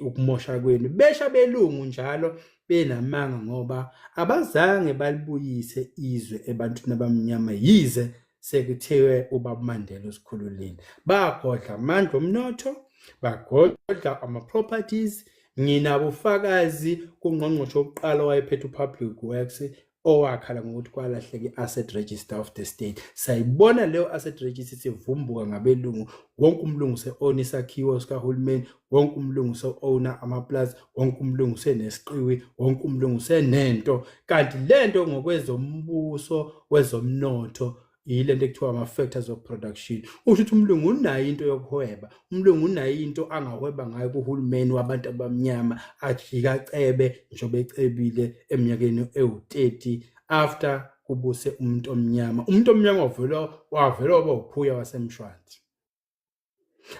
ukumosha kwenu. Besha belungu njalo benamanga ngoba abazange balibuyise izwe ebantwini abamnyama, yize sekuthiwe uBaba Mandela usikhululile. Bagodla amandla omnotho, bagodla ama-properties. Nginabo ufakazi kungqongqoshe wokuqala wayephethe uPublic Works owakhala ngokuthi kwalahleka i-asset register of the state. Sayibona leyo asset register sivumbuka ngabelungu. Wonke umlungu se-own isakhiwo sikahulumeni, wonke umlungu se-owner amaplaza, wonke umlungu senesiqiwi, wonke umlungu senento. Kanti lento ngokwezombuso, wezomnotho, yile nto ekuthiwa ama-factors of production. Usho ukuthi umlungu unayo into yokuhweba, umlungu unayo into angahweba ngayo kuhulumeni wabantu abamnyama, ajike acebe njengoba ecebile eminyakeni ewu-30 after kubuse umuntu omnyama. Umuntu omnyama wavela waba uphuya wasemshwazi.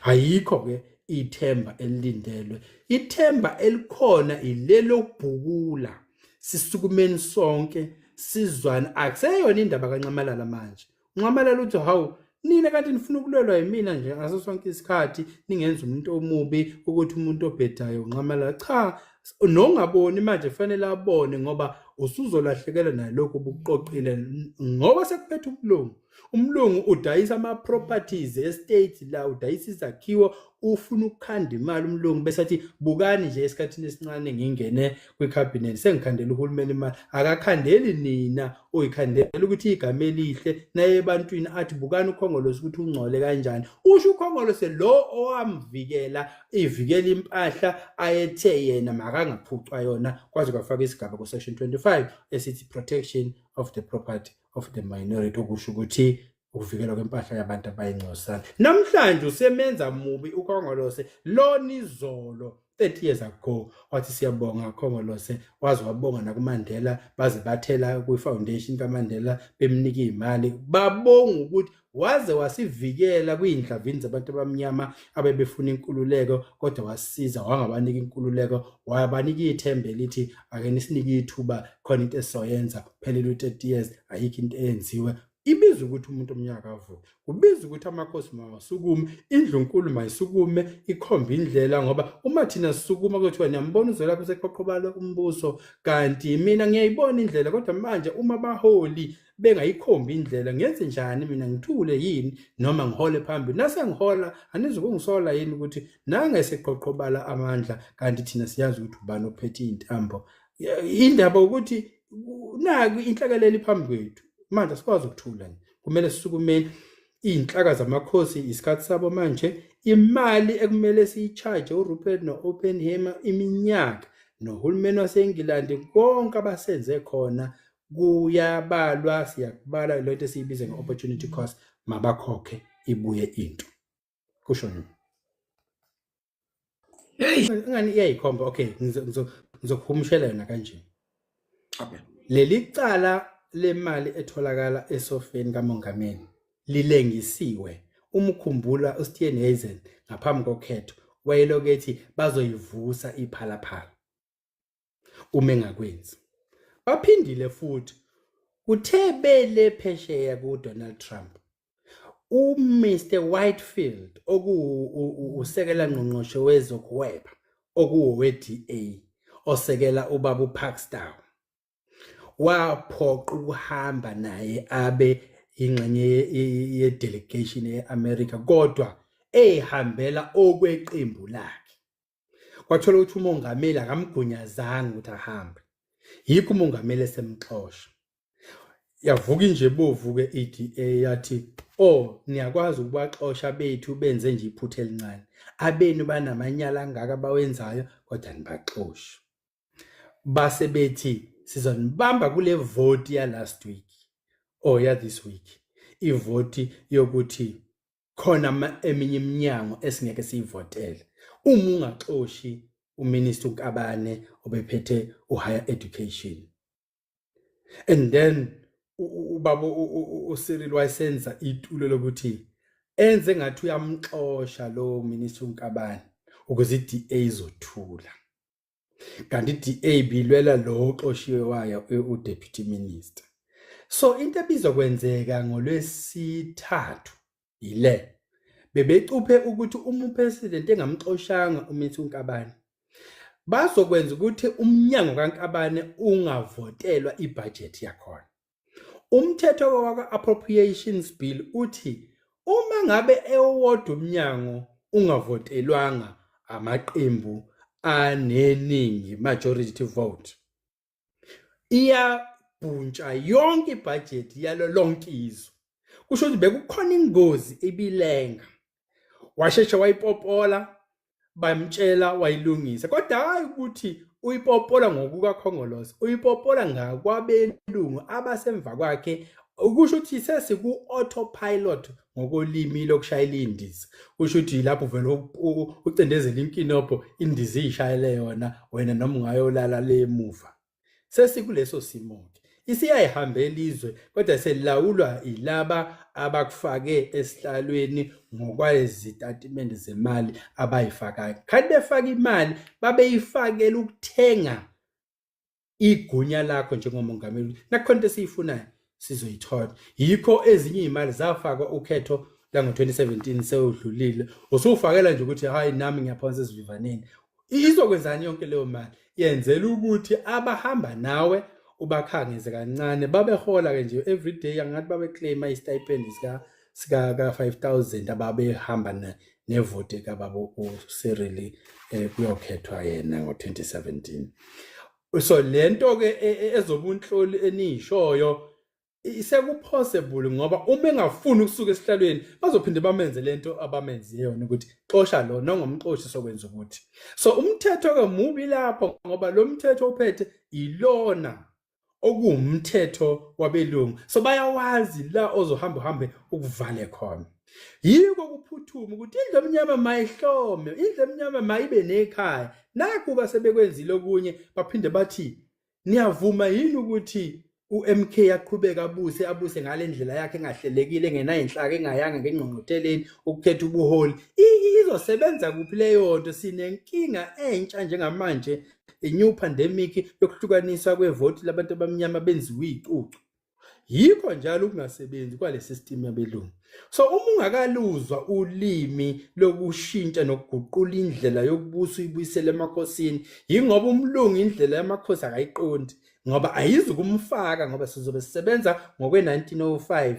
Ayikho-ke ithemba elilindelwe. Ithemba elikhona ilelo bhukula, sisukumeni sonke, sizwane. Akuseyona indaba kaNcamalala manje. uNcamalala uthi hawu nina kanti nifuna ukulwelwa yimina nje ngaso sonke isikhathi, ningenza umuntu omubi ukuthi umuntu obhedayo uNcamalala. Cha, nongaboni manje kufanele abone ngoba usuzolahlekelwa nalokho obukuqoqile ngoba sekuphethe umlungu udayisa ama-properties estate la, udayisa izakhiwo, ufuna ukukhanda imali umlungu bese athi bukani nje esikhathini esincane ngingene kwikhabhinethi sengikhandela uhulumeni imali. Akakhandeli nina, uyikhandela ukuthi igama elihle naye ebantwini athi bukani uKhongolose ukuthi ungcole kanjani. Usho uKhongolose lo owamvikela, ivikela impahla ayethe yena makangaphucwa yona, kwaze kwafaka isigaba ku-section 25 esithi protection of the property of the minority, okusho ukuthi ukuvikelwa kwempahla yabantu abayingcosana. Namhlanje usemenza mubi uKhongolose lo nizolo 30 years ago wathi siyabonga Khongolose, waze wabonga nakuMandela, baze bathela kwi-foundation kaMandela bemnika imali, babonga ukuthi waze wasivikela kuyindlavini zabantu abamnyama abebefuna inkululeko, kodwa wasisiza, wangabanika inkululeko, wabanika ithemba elithi ake nisinike ithuba khona into esizoyenza. Phelele u-30 years ayikho into eyenziwe. Ibiza ukuthi umuntu omnyaka avuke, kubiza ukuthi amakhosi mawasukume, indlunkulu mayisukume, ikhomba indlela, ngoba uma thina sisukuma kuthiwa niyambona uzwelapho seqoqobala umbuso, kanti mina ngiyayibona indlela, kodwa manje uma baholi bengayikhombi indlela ngenze njani mina? Ngithule yini noma ngihole phambili? Nasengihola anizukungisola yini ukuthi nangeseqoqobala amandla, kanti thina siyazi ukuthi ubani ophethe intambo? Indaba ukuthi naku inhlakaleli phambi kwethu. Manje sikwazi ukuthula, kumele sisukumeni. Iy'nhlaka zamakhosi isikhathi sabo manje. Imali ekumele siyi-charge uRupert no-Oppenheimer iminyaka, nohulumeni wase-England, konke abasenze khona kuyabalwa, siyakubala lento esiyibiza nge-opportunity cost, mabakhokhe ibuye into. Kusho nini? Ngani iyayikhomba. Okay, ngizokuhumushela yona kanje. Okay. Leli cala lemali etholakala esofeni kamongameli lilengisiwe. Umkhumbula uSteenhuisen ngaphambi kokhetho wayelokethi bazoyivusa iphalaphala uma engakwenzi. Baphindile futhi kuthe bele phesheya kuDonald Trump, uMr Whitefield usekela ngqongqoshe wezokuhweba okuwe-DA, osekela ubaba uPaxton waphoqa ukuhamba naye abe ingxenye ye-delegation ye-America kodwa ehambela okweqembu lakhe. Kwathola ukuthi umongameli akamgunyazanga ukuthi ahambe. Yikho umongameli esemxosha. Yavuka nje bovu-ke i-DA yathi, "Oh, niyakwazi ukubaxosha bethu benze nje iphutha elincane. Abenu banamanyala angaka bawenzayo kodwa nibaxoshi." Base bethi sizonibamba kule vote ya last week or ya this week. Ivoti yokuthi khona eminye iminyango esingeke siyivotele. Uma ungaxoshi uMinister uNkabane obephethe uHigher Education. And then ubaba uCyril wayesenza itulo lokuthi enze ngathi uyamxosha lo Minister uNkabane ukuze iDA izothula. Kanti iDA bilwela lo oxoshiwe wayo uDeputy Minister. So into ebizokwenzeka ngolwesithathu ile bebecuphe ukuthi uma uPresident engamxoshanga uMinister uNkabane bazokwenza ukuthi umnyango kaNkabane ungavotelwa ibudget yakhona. Umthetho waka-Appropriations Bill uthi uma ngabe ewodwa umnyango ungavotelwanga amaqembu aneningi majority vote, iyabhuntsha yonke ibudget yalo lonke izwe. Kusho ukuthi bekukhona ingozi ebilenga. Washesha wayipopola bamtshela wayilungisa kodwa hayi ukuthi uyipopola ngokukaKhongolose, uyipopola ngakwabelungu abasemva kwakhe. Ukusho ukuthi sesiku-autopilot ngokolimi lokushayela indiza. Kusho ukuthi lapho vele ucindezela inkinobho indiza ishayele yona wena noma ungayolala le emuva. Sesikuleso simo-ke isiyayihambela izwe kodwa selawulwa ilaba abakufake esihlalweni ngokwezitatimende zemali abayifakayo. Kanti befaka imali babeyifakela ukuthenga igunya lakho njengomongameli. Nakhona into esiyifunayo sizoyithola. Yikho ezinye izimali zafakwa ukhetho lango-2017 sewudlulile. Usufakela nje ukuthi hayi nami ngiyaphonsa esivivaneni. Izokwenzani yonke leyo mali? Yenzela ukuthi abahamba nawe ubakhangeze kancane babehola-ke nje everyday angathi babeclaima istipend sika 5,000 ababehamba nevote kababa uCyril kuyokhethwa yena ngo-2017. So lento-ke ezobunhloli eniyishoyo isekupossible ngoba uma engafuni ukusuka esihlalweni bazophinde bamenze lento abamenze yona ukuthi xosha lo nongomxoshi sokwenza ukuthi. So umthetho-ke mubi lapho ngoba lo mthetho uphethe ilona okuwumthetho wabelungu. So bayawazi la ozohamba uhambe ukuvale khona. Yiko kuphuthuma ukuthi indlu emnyama mayihlome, indlu emnyama mayibe nekhaya. Nakho sebekwenzile okunye baphinde bathi niyavuma yini ukuthi uMK yaqhubeka abuse ngale ndlela yakhe engahlelekile engenayo inhlaka engayanga ngengqongqotheleni ukukhetha ubuholi. Izosebenza kuphi leyo nto? Sinenkinga entsha njengamanje, i-new pandemic yokuhlukaniswa kwevoti labantu abamnyama benziwe icucu. Yikho njalo ukungasebenzi kwale system yabelungu. So uma ungakaluzwa ulimi lokushintsha nokuguqula indlela yokubusa uyibuyisele emakhosini, yingoba umlungu indlela yamakhosi akayiqondi ngoba ayizukumfaka ngoba sizobe sisebenza ngokwe-1905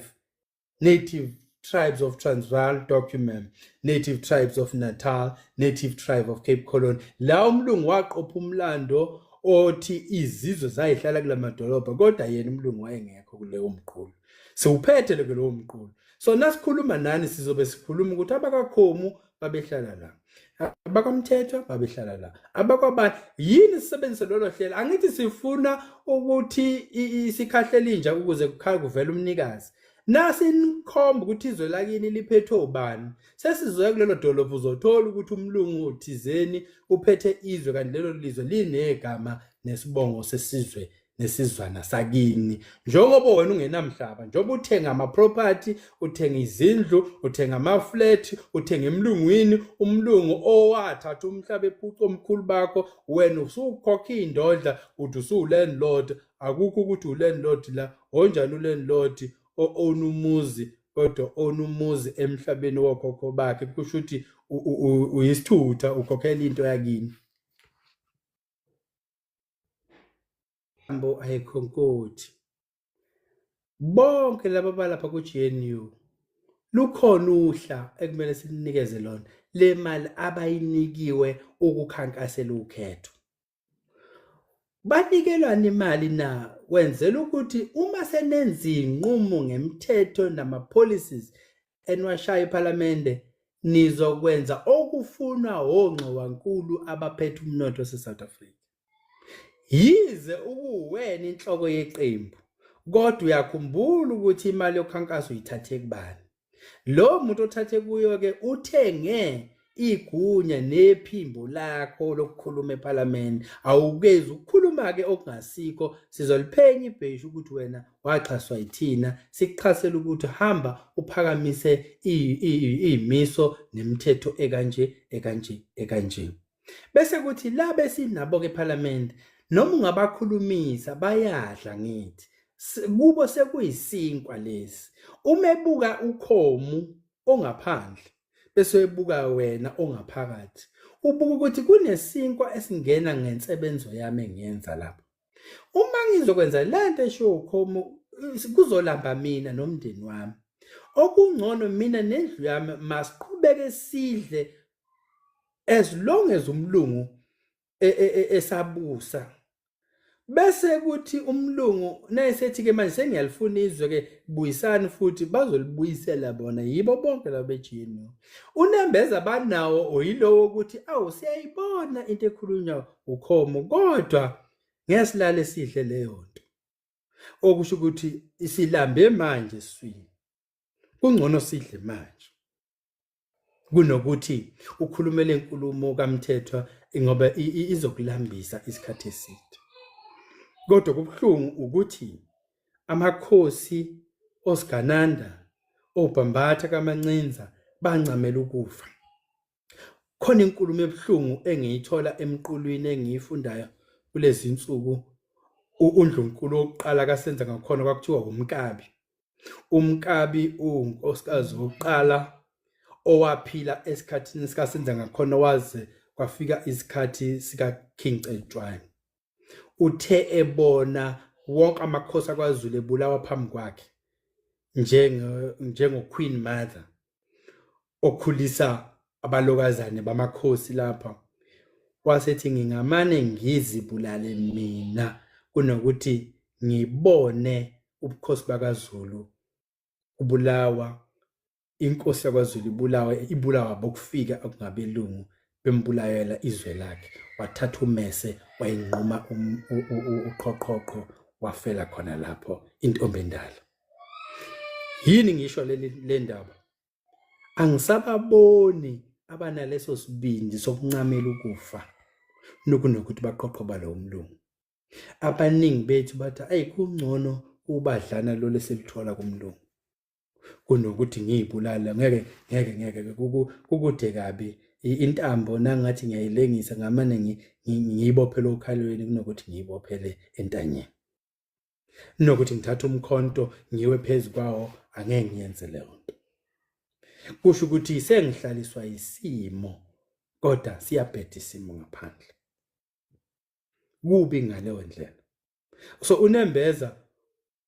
Native Tribes of Transvaal document, Native Tribes of Natal, Native Tribe of Cape Colony. La umlungu waqopha umlando othi izizwe zayihlala kula madolobha kodwa yena umlungu wayengekho kuleyo mqulu. Siwuphethe leyo mqulu. So nasikhuluma nani sizobe sikhuluma ukuthi abakakhomu babehlala la, abakamthetho babehlala la, abakwabani yini sisebenzise lolo hlela. Angithi sifuna ukuthi isikhahlela inja ukuze kuvele umnikazi. Nasi nikhomba ukuthi izwe lakini liphethwe ubani. Sesizoya kulelo dolobha uzothola ukuthi umlungu uthizeni uphethe izwe kanti lelo lizwe linegama nesibongo sesizwe nesizwana sakini. Njengoba wena ungenamhlaba, njengoba uthenga ama-property, uthenga izindlu, uthenga ama-flat, uthenga emlungwini, umlungu owathatha umhlaba ephuca omkhulu bakho, wena usukhokha indodla uthi usu-landlord. Akukho ukuthi u-landlord la, onjani u-landlord onumuzi kodwa onumuzi emhlabeni wokhokho bakhe? Kusho ukuthi uyisithutha ukhokhela into yakini. Ambo ayikhonkoti. Bonke laba balapha ku-GNU lukhona uhla ekumele sinikeze lona le mali abayinikiwe ukukhankasela ukhetho. Banikelwana imali na wenzela ukuthi uma senenza inqumo ngemithetho nama-policies enwashaya ePhalamende nizokwenza okufunwa ongxowankulu abaphethe umnotho waseSouth Africa. Yize ukuwena inhloko yeqembu kodwa uyakhumbula ukuthi imali yokhankaso uyithathe kubani. Lo muntu othathe kuyo-ke uthenge igunya nephimbo lakho lokukhuluma ePhalamende. Awukezi ukukhuluma-ke okungasiko, sizoliphenya ibheshu ukuthi wena waxhaswa yithina, sikuchasela ukuthi hamba uphakamise iy'miso nemithetho ekanje. Bese kuthi la besinabo-ke ePhalamende, noma ungabakhulumisa bayadla ngithi. Kubo sekuyisinkwa lesi. Uma ebuka ukhomu ongaphandle bese ebuka wena ongaphakathi, ubuka ukuthi kunesinkwa esingena ngensebenzo yami engiyenza lapha. Uma ngizokwenza lento esho ukhomu kuzolamba mina nomndeni wami. Okungcono mina nendlu yami masiqhubeke sidle as long as umlungu esabusa. Bese kuthi umlungu nayesethi-ke manje sengiyalifuna izwe-ke buyisani futhi bazolibuyisela bona yibo bonke labo be-GNU. UNembeza banawo oyilowo ukuthi siyayibona into ekhulunywa ukhomo kodwa ngeke silale sidle leyo nto. Okusho ukuthi isilambe manje siswini. Kungcono sidle manje kunokuthi ukhulumele inkulumo kaMthethwa ngoba izokulambisa isikhathi eside. Kodwa kubuhlungu ukuthi amakhosi oSgananda, oBhambatha kaMancinza bancamela ukufa. Khona inkulumo ebuhlungu engiyithola emqulwini engiyifundayo kulezi insuku. UNdlunkulu oqala kasenza ngakhona kwakuthiwa uMkabi. uMkabi unkosikazi wokuqala owaphila esikhathini sikasenza ngakhona waze kwafika isikhathi sika King Cetshwayo. Uthe ebona wonke amakhosi akwaZulu ebulawa phambi kwakhe njengo Queen Mother okhulisa abalokazane bamakhosi lapha, wasethi ngingamane ngizibulale mina kunokuthi ngibone ubukhosi bakaZulu ubulawa, inkosi yakwaZulu ibulawa bokufika okungabelungu bembulayela izwe lakhe. Wathatha umese wayinquma uqhoqhoqho wafela khona lapho intombi endala. Yini ngisho le ndaba? Angisababoni abanaleso sibindi sokuncamela ukufa nokunokuthi baqoqoba lo umlungu. Abaningi bethu bathi kungcono ubadlana lo leselithola kumlungu kunokuthi ngiyibulala. Ngeke kukude kabi intambo nangathi ngiyayilengisa ngamane ngiyibophele okhalweni kunokuthi ngiyibophele entanyeni. Nokuthi ngithatha umkhonto ngiwe phezukwawo angeke ngiyenze leyo nto. Kusho ukuthi sengihlaliswa isimo kodwa siyabheda isimo ngaphandle. Kubi ngaleyo ndlela. So uNembeza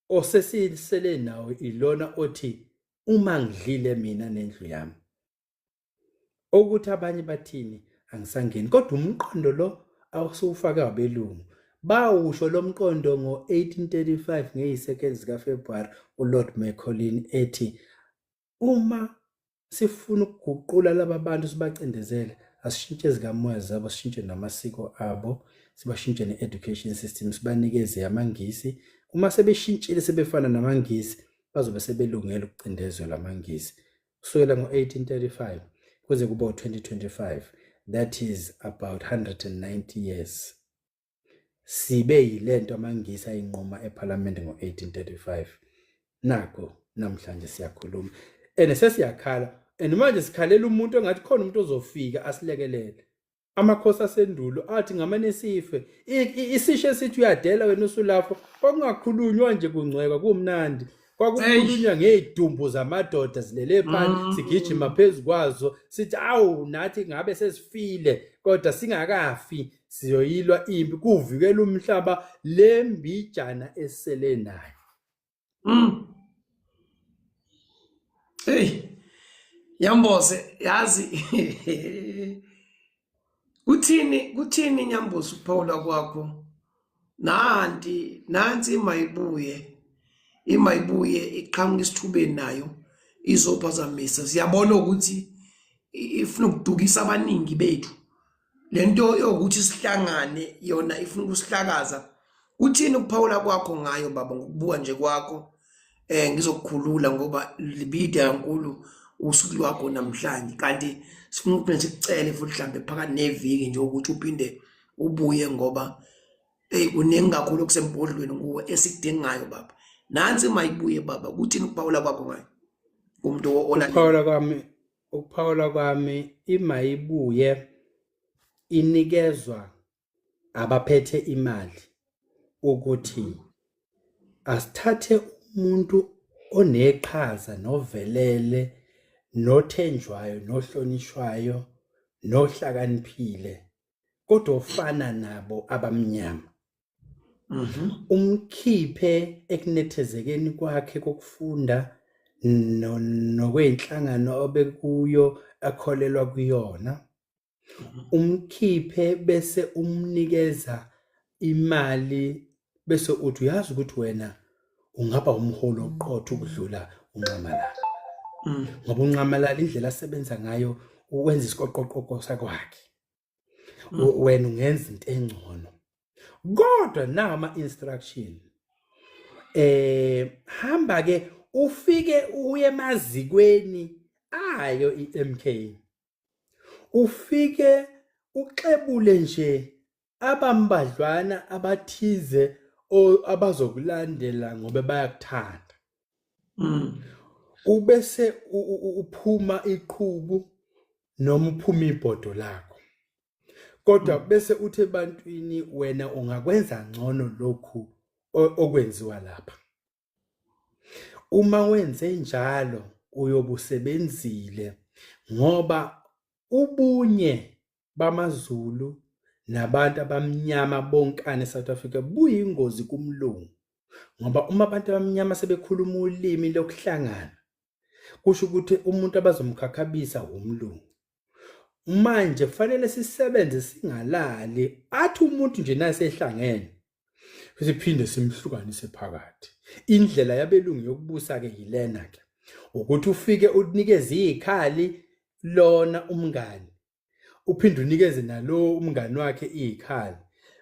osesisele nawo ilona othi uma ngidlile mina nendlu yami. Ukuthi abanye bathini angisangeni kodwa umqondo lo awusufake abelungu. Bawusho lo mqondo ngo-1835 ngezisekelo zikaFebruary uLord Macaulay ethi uma sifuna ukuguqula laba bantu sibacindezele asishintshe ezikamoya zabo, sishintshe namasiko abo, sibashintshe ne-education system, sibanikeze amangisi. Uma sebeshintshile sebefana namangisi bazobe sebelungela ukucindezelwa amangisi. Kusukela ngo-1835 kuze kuba u-2025, that is about 190 years. Sibe yilento amangisi ayinquma ePhalamende ngo-1835. Nakho namhlanje siyakhuluma sesiyakhala manje sikhalela umuntu engathi khona umuntu ozofika asilekelele. Amakhosi asendulo athi ngamane sife isisho esithi uyadela wena usulapho kwakungakhulunywa nje kungcweka kumnandi. Kwakukhulunywa ngezidumbu zamadoda zilele phansi sigijima phezukwazo sithi nathi ngabe sesifile kodwa singakafi siyoyilwa impi kuvikela umhlaba lembijana esele nayo. Hey, Nyamboze yazi kuthini Nyamboze ukuphawula kwakho? Nansi imayibuye iqhamuka isithubeni nayo izophazamisa. Siyabona ukuthi ifuna ukudukisa abaningi bethu. Lento yokuthi sihlangane yona ifuna ukusihlakaza. Kuthini ukuphawula kwakho ngayo baba ngokubuka nje kwakho? Ngizokukhulula ngoba libide kankulu usuku lwakho namhlanje, kanti sifuna ukuthi sikucele futhi mhlambe phakathi neviki nje ukuthi uphinde ubuye ngoba kuningi kakhulu okusembodlweni kuwe esikudingayo baba. Nansi mayibuye baba, kuthini ukuphawula kwakho ngayo umuntu ukuphawula kwami imayibuye inikezwa abaphethe imali ukuthi asithathe umuntu oneqhaza novelele nothenjwayo nohlonishwayo nohlakaniphile kodwa ofana nabo abamnyama. Umkhiphe ekunethezekeni kwakhe kokufunda nokweinhlangano obekuyo akholelwa kuyona. Umkhiphe bese umnikeza imali bese uthi uyazi ukuthi wena ungaba umholi oqotho ukudlula uNcamalala. Ngoba uNcamalala indlela asebenza ngayo ukwenza isiqoqoqo sakwakhe. Wena ungenza into engcono. Kodwa na ama-instruction hamba ke ufike uye emazikweni ayo iMK. Ufike uxebule nje abambadlwana abathize abazokulandela ngoba bayakuthanda. Ubese uphuma iqhubu noma uphuma ibhodo lakho. Kodwa bese uthi ebantwini wena ungakwenza ngcono lokhu okwenziwa lapha. Uma wenze njalo uyobusebenzile ngoba ubunye bamaZulu nabantu abamnyama bonkana eSouth Africa buyingozi kumlungu. Ngoba uma abantu abamnyama sebekhuluma ulimi lokuhlangana kusho ukuthi umuntu abazomkhakhabisa umlungu. Manje kufanele sisebenze singalali athi umuntu nje nasehlangene siphinde simhlukanise phakathi. Indlela yabelungu yokubusa ke yilena ke ukuthi ufike unikeze izikhali lona umngani uphinde unikeze nalo umngani wakhe izikhali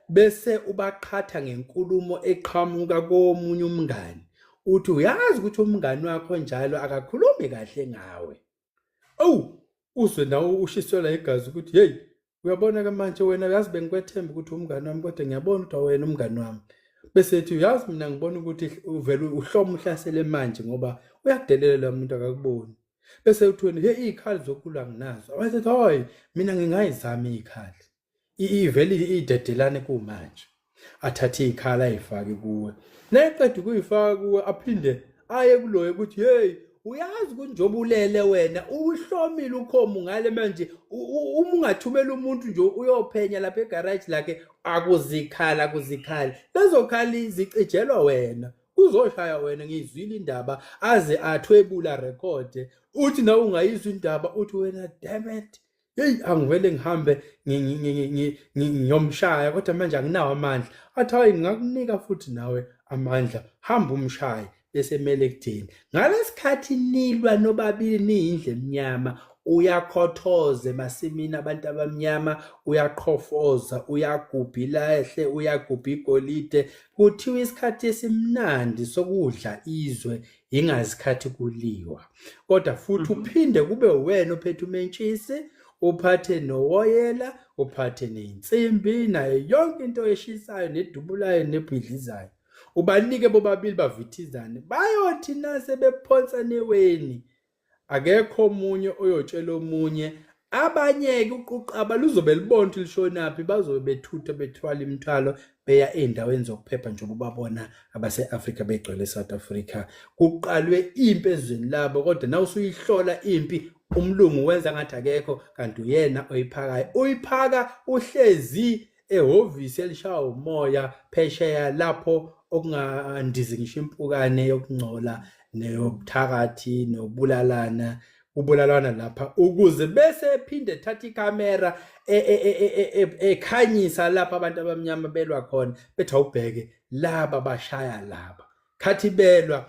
bese ubaqhatha ngenkulumo eqhamuka komunye umngani uthi uyazi ukuthi umngani wakho njalo akakhulumi kahle ngawe. Uzwe nawe ushiselwa igazi ukuthi hey uyabona ke manje wena yazi bengikwethemba ukuthi umngani wami kodwa ngiyabona ukuthi wena umngani wami. Bese ethi uyazi mina ngibona ukuthi uvela uhloma uhlasele manje ngoba uyakudelela umuntu akakuboni. Bese uthi wena hey izikhali zokulwa nginazo. Wayethi hayi mina ngingayizama izikhali. Iveli idedelane kumanje. Athathe izikhali ayifake kuwe. Nayeqeda ukuyifaka kuwe aphinde aye kuloyo ukuthi hey uyazi ukuthi njoba ulele wena uhlomile ukhomu ngale manje ungathumela umuntu nje uyophenya lapha egarage lakhe akuzikhali lezo khali zicejelwa wena uzoshaya wena ngizwile indaba aze athwebula record uthi na ungayizwa indaba uthi wena damn it hey angivele ngihambe ngiyomshaya kodwa manje anginawo amandla athi hayi ngakunika futhi nawe amandla hamba umshaye bese mele kuthini ngalesikhathi nilwa nobabili niyindle emnyama uyakhothoza emasimini abantu abamnyama uyaqhofoza uyagubhila ehle uyagubha igolide kuthiwa isikhathi esimnandi sokudla izwe ingasikhathi kuliwa kodwa futhi uphinde kube wena ophethe umentshisi uphathe nowoyela uphathe neinsimbi nayo yonke into eshisayo nedubulayo nebhidlizayo ubanike bobabili bavithizane bayothi nase bephonsa neweni akekho omunye oyotshela omunye abanyeke uquqaba luzobe libona ukuthi lishonaphi bazobe bethutha bethwala imithwalo beya endaweni zokuphepha njengoba babona abase-Afrika begcwele eSouth Africa kuqalwe impi ezweni labo kodwa na usuyihlola impi umlungu wenza ngathi akekho kanti uyena oyiphakayo uyiphaka uhlezi ehhovisi elishaya umoya phesheya lapho okungandizi ngisho impukane yokungcola neyobuthakathi kubulalana lapha ukuze bese ephinde ethatha ikamera ekhanyisa lapha abantu abamnyama belwa khona bethi awubheke laba bashaya laba khathi belwa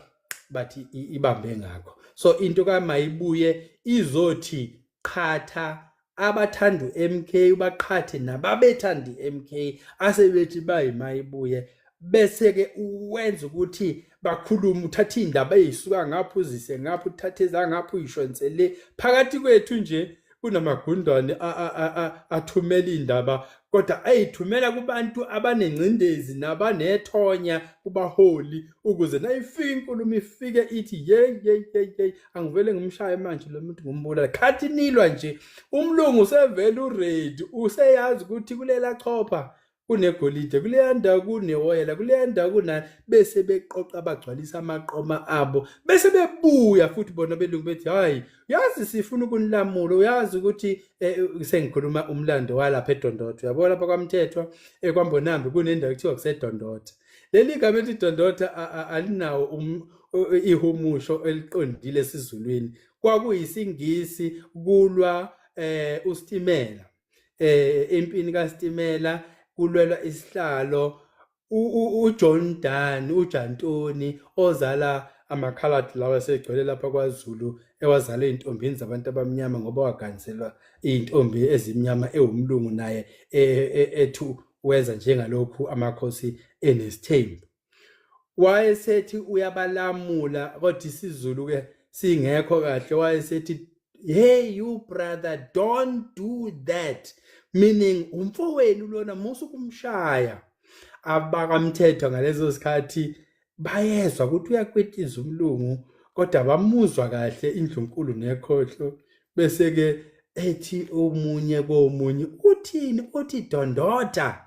bathi ibambe ngakho. So into kaMayibuye izothi qhatha abathanda uMK baqhathe nababethanda iMK asebethi bayiMayibuye bese ke uwenza ukuthi bakhuluma uthatha indaba ezisuka ngapha uzise ngapha uthathe ezangapha uyishonsele phakathi kwethu nje kunamagundwane athumela indaba kodwa ayithumela kubantu abanengcindezi nabanethonya kubaholi ukuze nayifika inkulumo ifike ithi yey angivele ngimshaye manje lo muntu ngumbulala khathi nilwa nje umlungu usevela uready useyazi ukuthi kulela chopha kunegolide kuleyanda kunewoyela kuleyanda kunani bese beqoqa abagcwalisa amaqoma abo bese bebuya futhi bona belungu bethi hayi yazi sifuna ukunilamula uyazi ukuthi sengikhuluma umlando walapha eDondotho yabo lapha kwaMthethwa kwambonambe kunendawo ekuthiwa kuseDondotho leli gama ethi Dondotho alinawo ihumusho eliqondile esizulwini kwakuyisingisi kulwa uStimela empini kaStimela kulwela isihlalo uJohn Dan uJantoni ozala amakhaladi lawa segcwele lapha kwaZulu ewazala izintombini zabantu abamnyama ngoba waganiselwa izintombi ezimnyama ewumlungu naye ethu wenza njengalokhu amakhosi enesithembu wayesethi uyabalamula kodwa isiZulu ke singekho kahle wayesethi hey you brother don't do that meaning umfowenu lona musukumshaya abakaMthethwa ngalezo sikhathi bayezwa ukuthi uyakwetiza umlungu kodwa bamuzwa kahle indlunkulu nekhohlo bese ke ethi omunye komunye uthini uthi Dondotha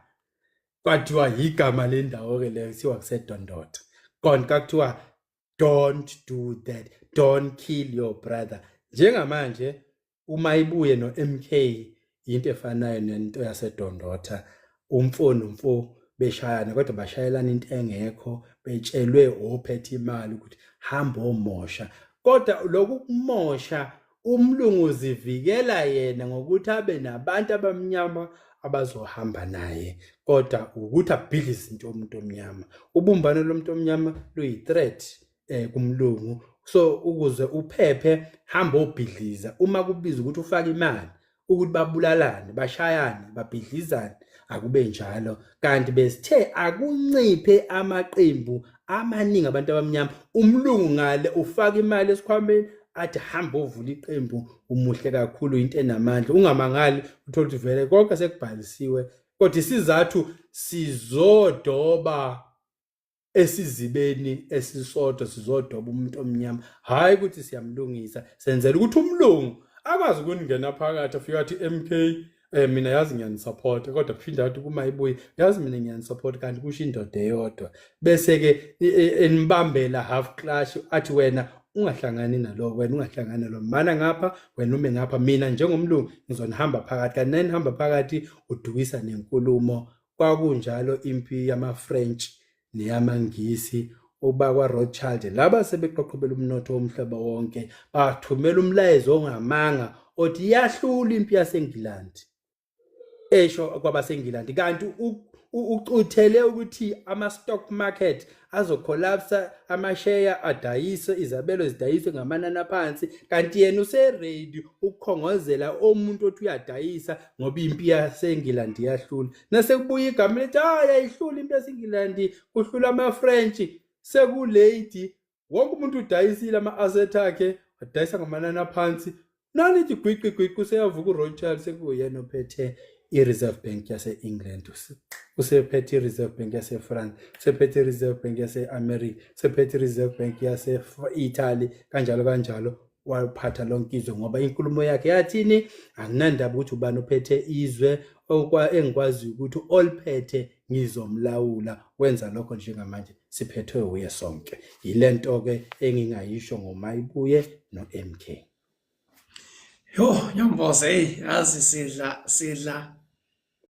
kwathiwa igama lendawo ke le siwa kuseDondotha konke kuthiwa don't do that don't kill your brother njengamanje uMayibuye noMK into efanayo nento yaseDondotha umfo beshayana kodwa bashayelana into engekho betshelwe ophethe imali ukuthi hamba omosha kodwa lokhu kumosha umlungu uzivikela yena ngokuthi abe nabantu abamnyama abazohamba naye kodwa ukuthi abhidlize into yomuntu omnyama ubumbano lomuntu omnyama luyi-threat kumlungu so ukuze uphephe hamba obhidliza uma kubiza ukuthi ufake imali ukuthi babulalane bashayane babhidlizane akube njalo kanti besithe akunciphe amaqembu amaningi abantu abamnyama umlungu ngale ufaka imali esikhwameni athi hamba ovula iqembu umuhle kakhulu into enamandla ungamangali uthola ukuthi vele konke sekubhalisiwe kodwa isizathu sizodoba esizibeni esisodwa sizodoba umuntu omnyama hayi ukuthi siyamlungisa senzela ukuthi umlungu akwazi ukuningena phakathi afika athi MK mina yazi ngiyanisupport kodwa phinda athi kuMayibuye yazi mina ngiyanisupport kanti kusho indoda eyodwa bese ke enibambela half clash athi wena ungahlangani nalo wena ungahlangani nalo mana ngapha wena ume ngapha mina njengomlungu ngizonihamba phakathi kanti nanihamba phakathi udukisa nenkulumo kwakunjalo impi yama-French neyamangisi ubakwa Rothschild laba sebeqoqobela umnotho womhlaba wonke bathumela umlayezo ongamanga othi yahlula impi yaseNgilandi esho kwabaseNgilandi kanti ucuthele ukuthi ama-stock market azocollapse amashare adayise izabelo zidayiswe ngamanani aphansi kanti yena useready ukukhongozela omuntu othi uyadayisa ngoba impi yaseNgilandi yahlula nasekubuya igama lethi yayihlula impi yaseNgilandi kuhlula ama-French sekulady wonke umuntu udayisile ama-asset akhe wadayisa ngamanani aphansi nalithi gwiqi useyavuka uRothschild sekuyena ophethe i-Reserve Bank yase-England usephethe i-Reserve Bank yase-France usephethe i-Reserve Bank yase-America usephethe i-Reserve Bank yase-Italy kanjalo waphatha lonke izwe ngoba inkulumo yakhe yathini anginandaba ukuthi ubani ophethe izwe engikwazi ukuthi olphethe ngizomlawula wenza lokho njengamanje siphethwe uye sonke yilento ke engingayisho ngoMayibuye noMK. Yo, Nyamboze, yazi sidla